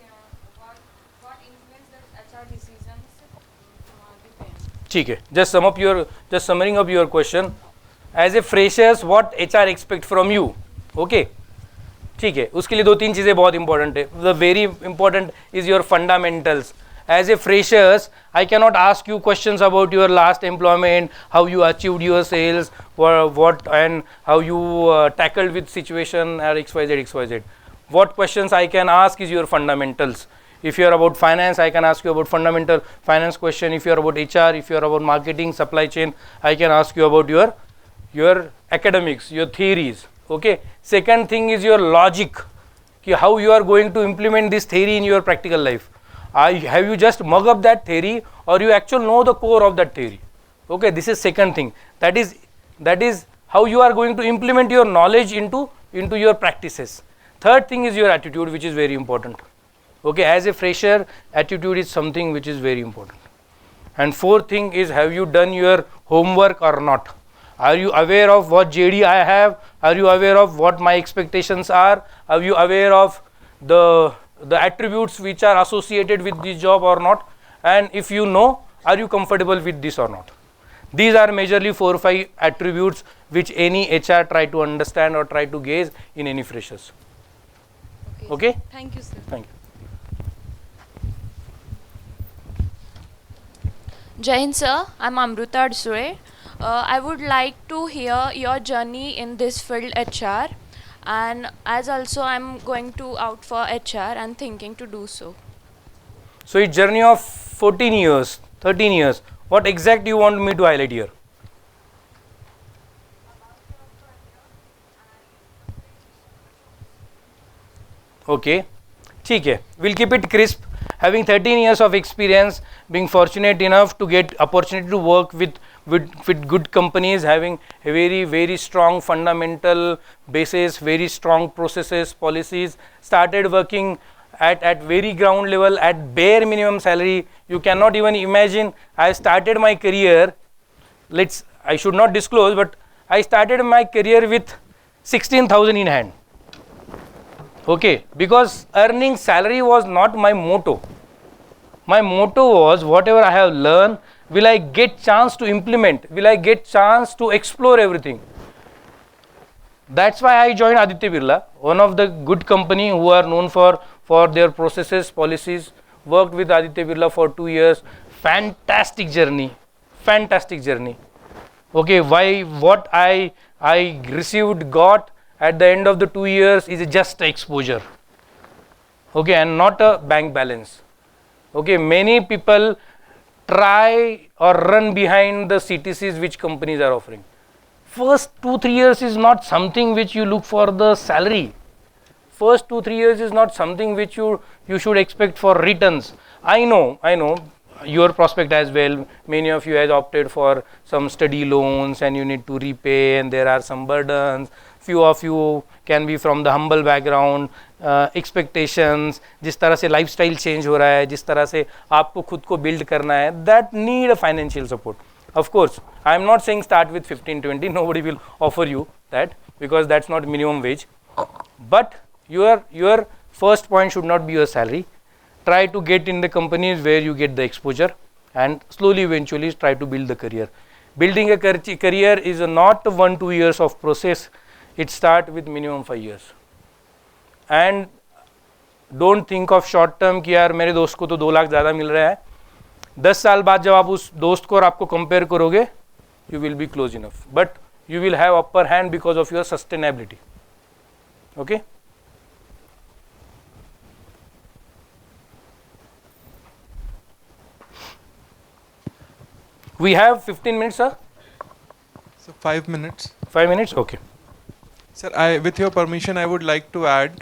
influenced the HR decisions depend. ठीक है, just summing up your question. As a freshers, what HR expect from you? Okay. ठीक है, उसके लिए 2-3 चीज़ें बहुत important है. The very important is your fundamentals. As a freshers, I cannot ask you questions about your last employment, how you achieved your sales, what and how you tackled with situation or XYZ. What questions I can ask is your fundamentals. If you are about finance, I can ask you about fundamental finance question. If you are about HR, if you are about marketing, supply chain, I can ask you about your academics, your theories. Okay. Second thing is your logic, how you are going to implement this theory in your practical life. Have you just mug up that theory or you actually know the core of that theory? Okay, this is second thing. That is how you are going to implement your knowledge into your practices. Third thing is your attitude, which is very important. Okay, as a fresher, attitude is something which is very important. And fourth thing is, have you done your homework or not? Are you aware of what JD I have? Are you aware of what my expectations are? Are you aware of the attributes which are associated with this job or not? And if you know, are you comfortable with this or not? These are majorly 4 or 5 attributes which any HR try to understand or try to gauge in any freshers. Okay? Thank you, sir. Thank you. Jai Hind sir, I'm Amruta Adsure. I would like to hear your journey in this field HR, and as also I'm going to out for HR and thinking to do so. So it's journey of 14 years, 13 years. What exact you want me to highlight here? Okay, ठीक है. We'll keep it crisp. Having 13 years of experience, being fortunate enough to get opportunity to work with good companies, having a very strong fundamental basis, very strong processes, policies, started working at very ground level at bare minimum salary. You cannot even imagine. I started my career, I should not disclose, but I started my career with 16,000 in hand. Okay, because earning salary was not my motto. My motto was, whatever I have learned, will I get chance to implement? Will I get chance to explore everything? That's why I joined Aditya Birla, one of the good company who are known for their processes, policies. Worked with Aditya Birla for 2 years. Fantastic journey. Okay, what I got at the end of the 2 years is just exposure. Okay, and not a bank balance. Okay, many people try or run behind the CTCs which companies are offering. First 2-3 years is not something which you look for the salary. First 2-3 years is not something which you should expect for returns. I know your prospect as well. Many of you has opted for some study loans and you need to repay, and there are some burdens. Few of you can be from the humble background, expectations, जिस तरह से lifestyle change हो रहा है, जिस तरह से आपको खुद को build करना है, that need a financial support. Of course, I am not saying start with 15-20. Nobody will offer you that because that's not minimum wage. But your first point should not be your salary. Try to get in the companies where you get the exposure, and slowly eventually try to build the career. Building a career is not 1-2 years of process. It starts with minimum 5 years. And don't think of short term कि यार मेरे दोस्त को तो 2 लाख ज़्यादा मिल रहा है. 10 साल बाद जब आप उस दोस्त को और आपको कंपेयर करोगे, you will be close enough. But you will have upper hand because of your sustainability. Okay. We have 15 minutes, sir. So 5 minutes. 5 minutes, okay. Sir, with your permission, I would like to add.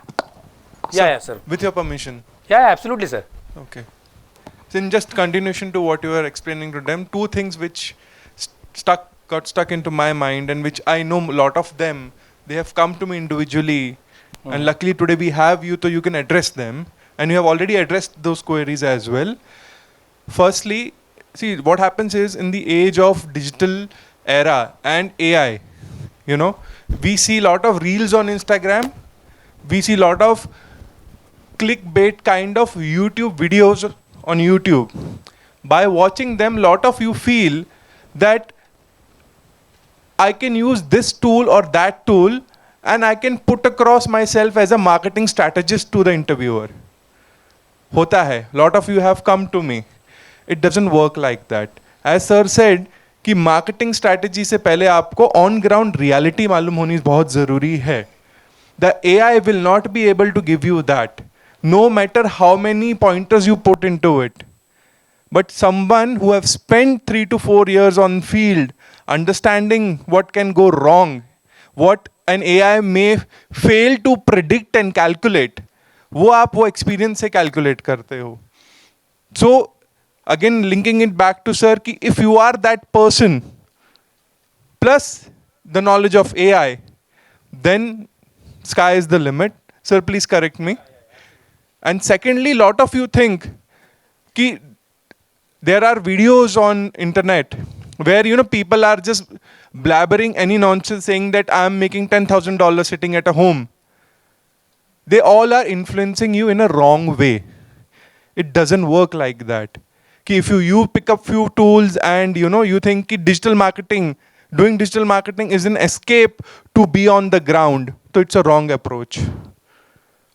Yeah, sir. With your permission. Yeah, absolutely, sir. Okay. So in just continuation to what you were explaining to them, 2 things which got stuck into my mind, and which I know a lot of them, they have come to me individually, and luckily today we have you, so you can address them, and you have already addressed those queries as well. Firstly, see, what happens is, in the age of digital era and AI, we see a lot of reels on Instagram, we see a lot of clickbait kind of YouTube videos on YouTube. By watching them, lot of you feel that I can use this tool or that tool and I can put across myself as a marketing strategist to the interviewer. Hota hai. Lot of you have come to me. It doesn't work like that. As sir said, कि marketing strategy से पहले आपको on ground reality मालूम होनी बहुत ज़रूरी है. The AI will not be able to give you that, no matter how many pointers you put into it. But someone who have spent 3 to 4 years on field, understanding what can go wrong, what an AI may fail to predict and calculate, वो आप वो experience से calculate करते हो. So again, linking it back to sir, कि if you are that person plus the knowledge of AI, then sky is the limit. Sir, please correct me. And secondly, lot of you think कि there are videos on internet where people are just blabbering any nonsense saying that I am making $10,000 sitting at a home. They all are influencing you in a wrong way. It doesn't work like that. Ki if you pick up few tools and you think ki doing digital marketing is an escape to be on the ground, so it's a wrong approach.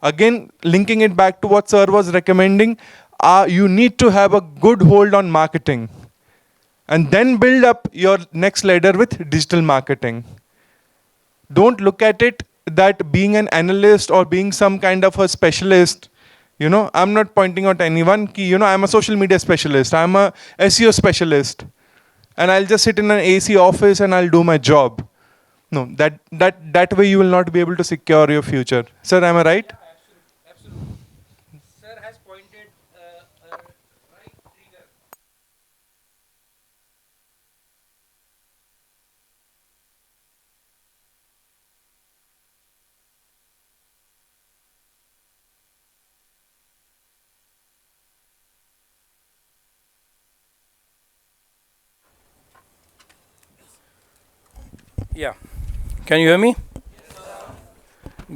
Again, linking it back to what sir was recommending, you need to have a good hold on marketing and then build up your next ladder with digital marketing. Don't look at it that being an analyst or being some kind of a specialist You know, I'm not pointing out anyone. You know, I'm a social media specialist. I'm a SEO specialist, and I'll just sit in an AC office and I'll do my job. No, that way you will not be able to secure your future. Sir, am I right? Sir has pointed a right trigger. Yeah. Can you hear me?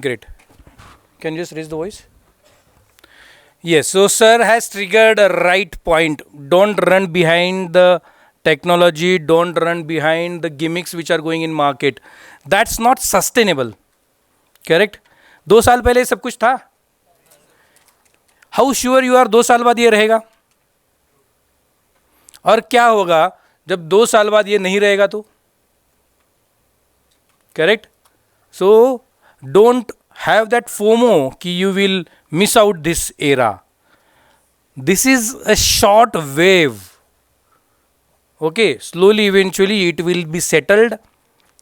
Great. Can you just raise the voice? Yes. So, sir has triggered a right point. Don't run behind the technology. Don't run behind the gimmicks which are going in market. That's not sustainable. Correct? 2 साल पहले सब कुछ था. How sure you are 2 साल बाद ये रहेगा? और क्या होगा जब 2 साल बाद ये नहीं रहेगा तो? Correct? So don't have that FOMO कि you will miss out this era. This is a short wave. Okay, slowly eventually it will be settled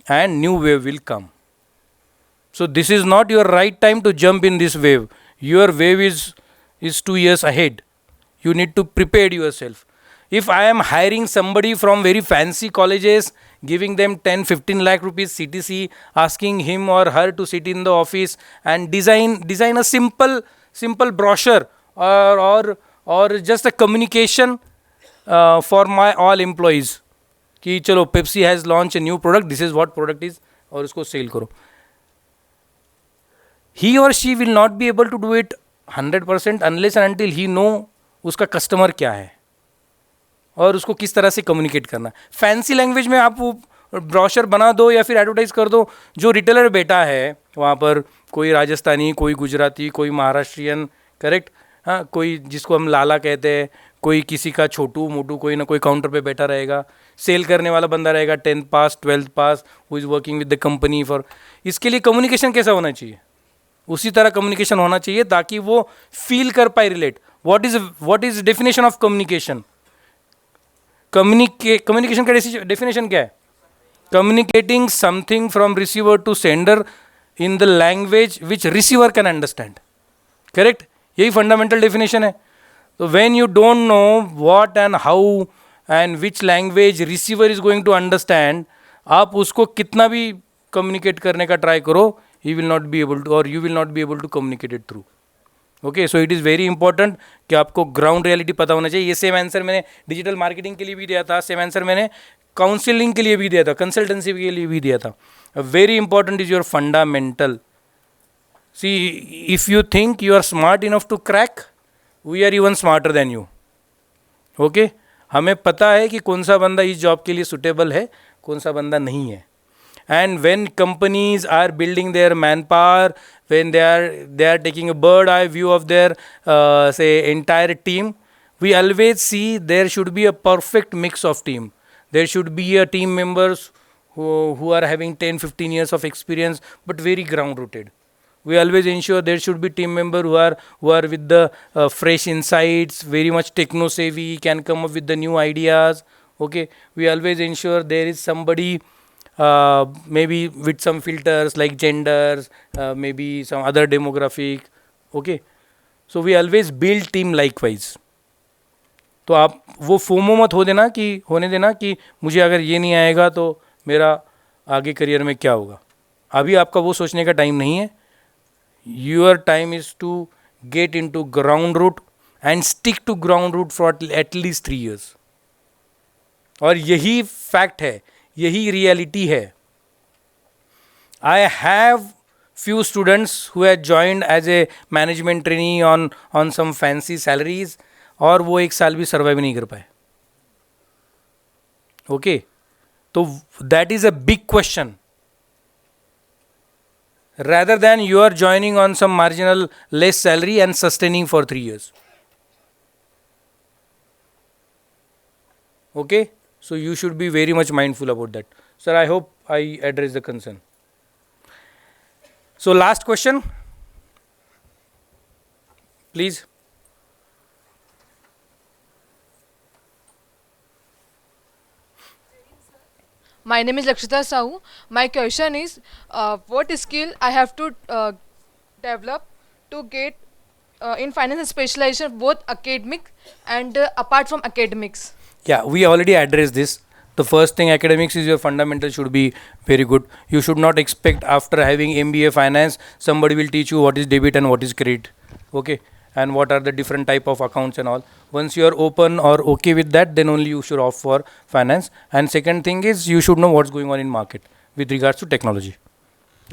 and new wave will come. So this is not your right time to jump in this wave. Your wave is 2 years ahead. You need to prepare yourself. If I am hiring somebody from very fancy colleges, giving them 10-15 lakh rupees CTC, asking him or her to sit in the office and design a simple brochure or just a communication for my all employees कि चलो Pepsi has launched a new product, this is what product is और उसको sell करो. He or she will not be able to do it 100% unless and until he know उसका customer क्या है और उसको किस तरह से कम्युनिकेट करना. फैंसी लैंग्वेज में आप वो ब्रोशर बना दो या फिर एडवर्टाइज कर दो. जो रिटेलर बैठा है वहाँ पर कोई राजस्थानी, कोई गुजराती, कोई महाराष्ट्रियन, करेक्ट, हाँ, कोई जिसको हम लाला कहते हैं, कोई किसी का छोटू मोटू, कोई ना कोई काउंटर पे बैठा रहेगा. सेल करने वाला बंदा रहेगा 10th pass 12th pass who is working with the company for. इसके लिए कम्युनिकेशन कैसा होना चाहिए? उसी तरह कम्युनिकेशन होना चाहिए ताकि वो फील कर पाए relate. What is definition of communication? Communication का डेफिनेशन क्या है? Communicating something from receiver to sender in the language which receiver can understand. Correct? यही फंडामेंटल डेफिनेशन है. तो when you don't know what and how and which language receiver is going to understand, आप उसको कितना भी communicate करने का try करो, he will not be able to or you will not be able to communicate it through. Okay, so it is very important कि आपको ground reality पता होना चाहिए. ये सेम आंसर मैंने डिजिटल मार्केटिंग के लिए भी दिया था, सेम आंसर मैंने काउंसिलिंग के लिए भी दिया था, कंसल्टेंसी के लिए भी दिया था. Very important is your fundamental. See, if you think you are smart enough to crack, we are even smarter than you. Okay, हमें पता है कि कौन सा बंदा इस जॉब के लिए सुटेबल है, कौन सा बंदा नहीं है. And when companies are building their manpower, when they are taking a bird eye view of their say entire team, we always see there should be a perfect mix of team. There should be a team members who are having 10-15 years of experience but very ground rooted. We always ensure there should be team member who are with the fresh insights, very much techno savvy, can come up with the new ideas. Okay, we always ensure there is somebody maybe with some filters like genders, maybe some other demographic. Okay, so we always build team likewise. तो आप वो FOMO मत होने देना कि मुझे अगर ये नहीं आएगा तो मेरा आगे करियर में क्या होगा. अभी आपका वो सोचने का टाइम नहीं है. Your time is to get into ground root and stick to ground root for at least 3 years. और यही फैक्ट है, यही रियलिटी है. I have few students who had joined as a management trainee on some fancy salaries और वो 1 साल भी survive नहीं कर पाए. ओके, तो that is a big question. rather than you are joining on some marginal less salary and sustaining for 3 years. Okay, so you should be very much mindful about that. Sir, I hope I address the concern. So last question, please. My name is Lakshita Sahu. My question is, what skill I have to develop to get in finance specialization, both academic and apart from academics? Yeah, we already addressed this. The first thing, academics is your fundamental should be very good. You should not expect after having MBA finance, somebody will teach you what is debit and what is credit. Okay, and what are the different type of accounts and all. Once you are open or okay with that, then only you should opt for finance. And second thing is you should know what's going on in market with regards to technology.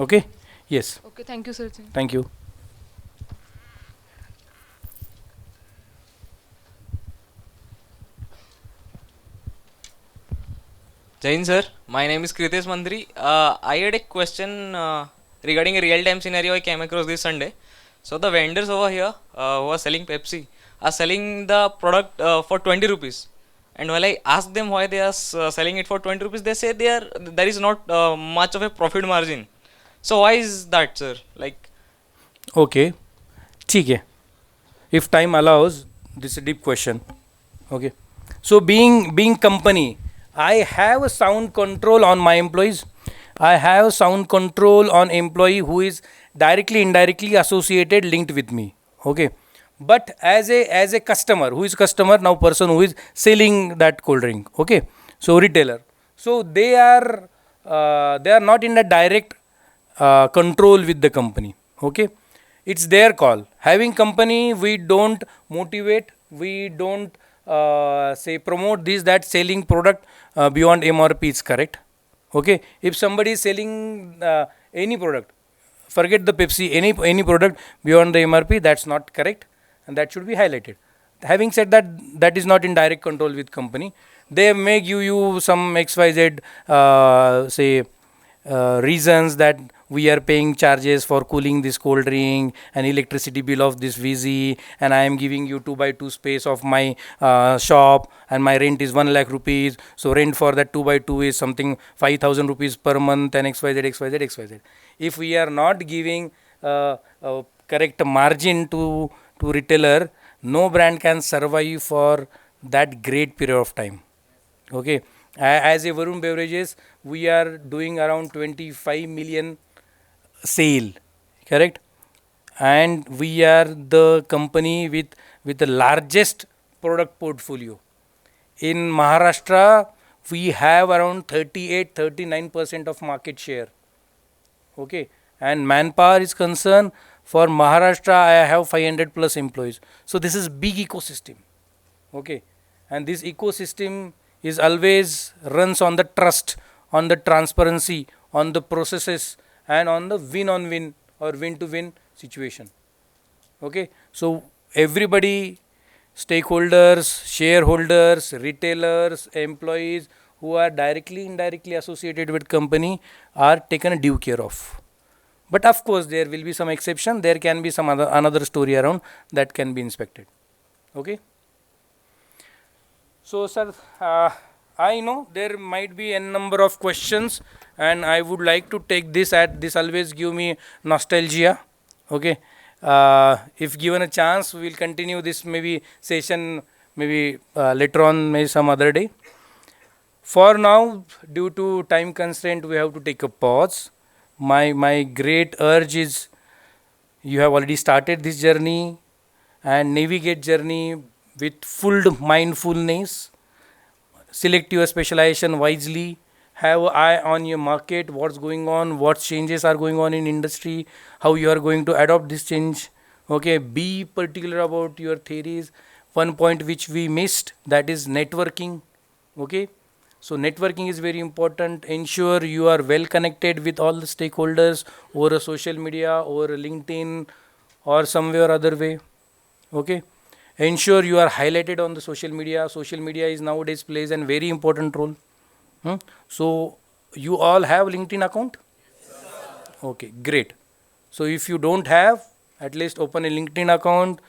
Okay. Yes. Okay, thank you, sir. Thank you. Jain sir, my name is Kritesh Mandri. I had a question regarding a real-time scenario I came across this Sunday. So the vendors over here who are selling Pepsi are selling the product for 20 rupees. And while I ask them why they are selling it for 20 rupees, they say there is not much of a profit margin. So why is that, sir? Like, Okay. ठीक है. If time allows, this is a deep question. Okay. So being company, I have a sound control on my employees. I have sound control on employee who is directly, indirectly associated, linked with me. Okay. But as a customer, who is customer now? Person who is selling that cold drink. Okay. So retailer. So they are not in the direct control with the company. Okay. It's their call. Having company, we don't motivate, we don't say promote this, that selling product beyond MRP is correct. Okay. If somebody is selling any product, forget the Pepsi, any product beyond the MRP, that's not correct, and that should be highlighted. Having said that, that is not in direct control with company. They may give you some XYZ reasons that we are paying charges for cooling this cold drink and electricity bill of this VZ, and I am giving you 2x2 space of my shop, and my rent is 1 lakh rupees. So rent for that 2x2 is something 5,000 rupees per month, and XYZ. If we are not giving correct margin to retailer, no brand can survive for that great period of time. Okay. As a Varun Beverages, we are doing around 25 million sale, correct? And we are the company with the largest product portfolio. In Maharashtra, we have around 38-39% of market share. Okay. And manpower is concerned, for Maharashtra, I have 500 plus employees. So this is big ecosystem. Okay. And this ecosystem is always runs on the trust, on the transparency, on the processes, and on the win-on-win or win-to-win situation. Okay. So everybody, stakeholders, shareholders, retailers, employees who are directly, indirectly associated with company are taken due care of. But of course, there will be some exception. There can be some another story around that can be inspected. Okay. So, sir, I know there might be a number of questions, and I would like to take this always give me nostalgia. Okay. If given a chance, we will continue this maybe session maybe later on, maybe some other day. For now, due to time constraint, we have to take a pause. My great urge is, you have already started this journey, and navigate journey with full mindfulness. Select your specialization wisely. Have an eye on your market, what's going on, what changes are going on in industry, how you are going to adopt this change. Okay, be particular about your theories. One point which we missed, that is networking. Okay. So networking is very important. Ensure you are well connected with all the stakeholders over a social media, over a LinkedIn, or somewhere other way. Okay. Ensure you are highlighted on the social media. Social media is nowadays plays a very important role. So you all have LinkedIn account? Okay, great. So if you don't have, at least open a LinkedIn account.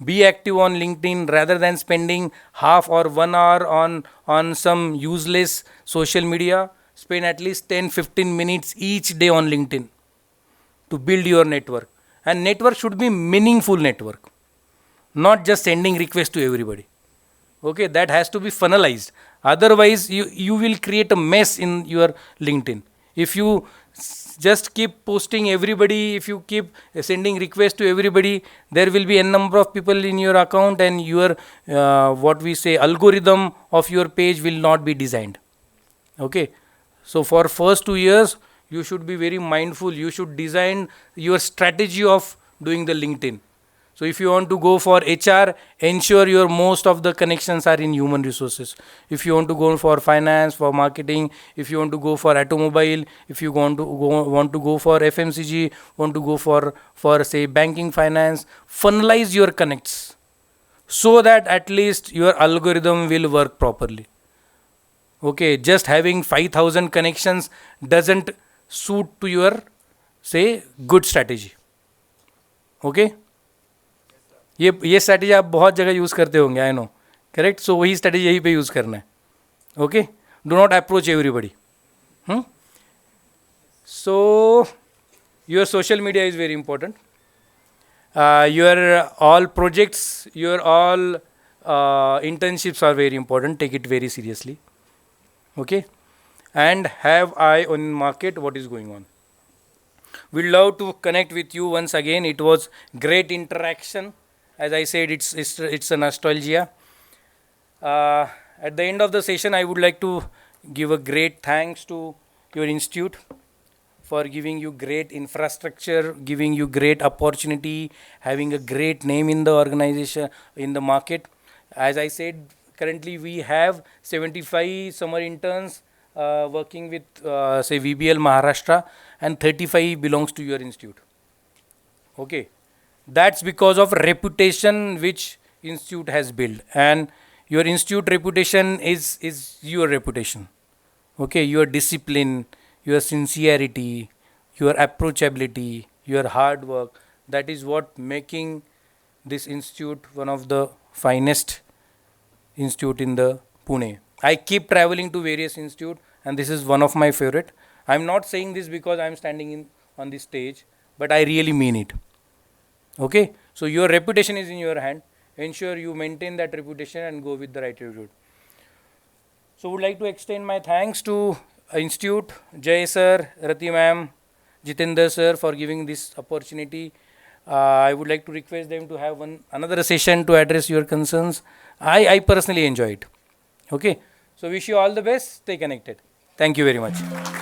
Be active on LinkedIn rather than spending half or 1 hour on some useless social media. Spend at least 10-15 minutes each day on LinkedIn to build your network. And network should be meaningful network, not just sending requests to everybody. Okay, that has to be funnelized. Otherwise, you will create a mess in your LinkedIn. If you just keep posting everybody, if you keep sending requests to everybody, there will be a number of people in your account, and your what we say algorithm of your page will not be designed. Okay, so for first 2 years you should be very mindful. You should design your strategy of doing the LinkedIn. So if you want to go for HR, ensure your most of the connections are in human resources. If you want to go for finance, for marketing, if you want to go for automobile, if you want to go for FMCG, want to go for say banking, finance, funnelize your connects so that at least your algorithm will work properly. Okay, just having 5,000 connections doesn't suit to your say good strategy. Okay, ये strategy आप बहुत जगह use करते होंगे, I know, correct. सो वही strategy यहीं पे use करना है. Okay, do not approach everybody. So your social media is very important. Your all projects, your all internships are very important. Take it very seriously. Okay, and have eye on market, what is going on. We'd love to connect with you once again. It was great interaction. As I said, it's a nostalgia. At the end of the session, I would like to give a great thanks to your institute for giving you great infrastructure, giving you great opportunity, having a great name in the organization, in the market. As I said, currently we have 75 summer interns working with say VBL Maharashtra, and 35 belongs to your institute. Okay, that's because of reputation which institute has built, and your institute reputation is your reputation. Okay, your discipline, your sincerity, your approachability, your hard work, that is what making this institute one of the finest institute in the Pune. I keep traveling to various institutes, and this is one of my favorite. I'm not saying this because I'm standing on this stage, but I really mean it. Okay, so your reputation is in your hand. Ensure you maintain that reputation and go with the right attitude. So would like to extend my thanks to Institute, Jay sir, Rati ma'am, Jitendra sir for giving this opportunity. I would like to request them to have another session to address your concerns. I personally enjoy it. Okay, so wish you all the best. Stay connected. Thank you very much.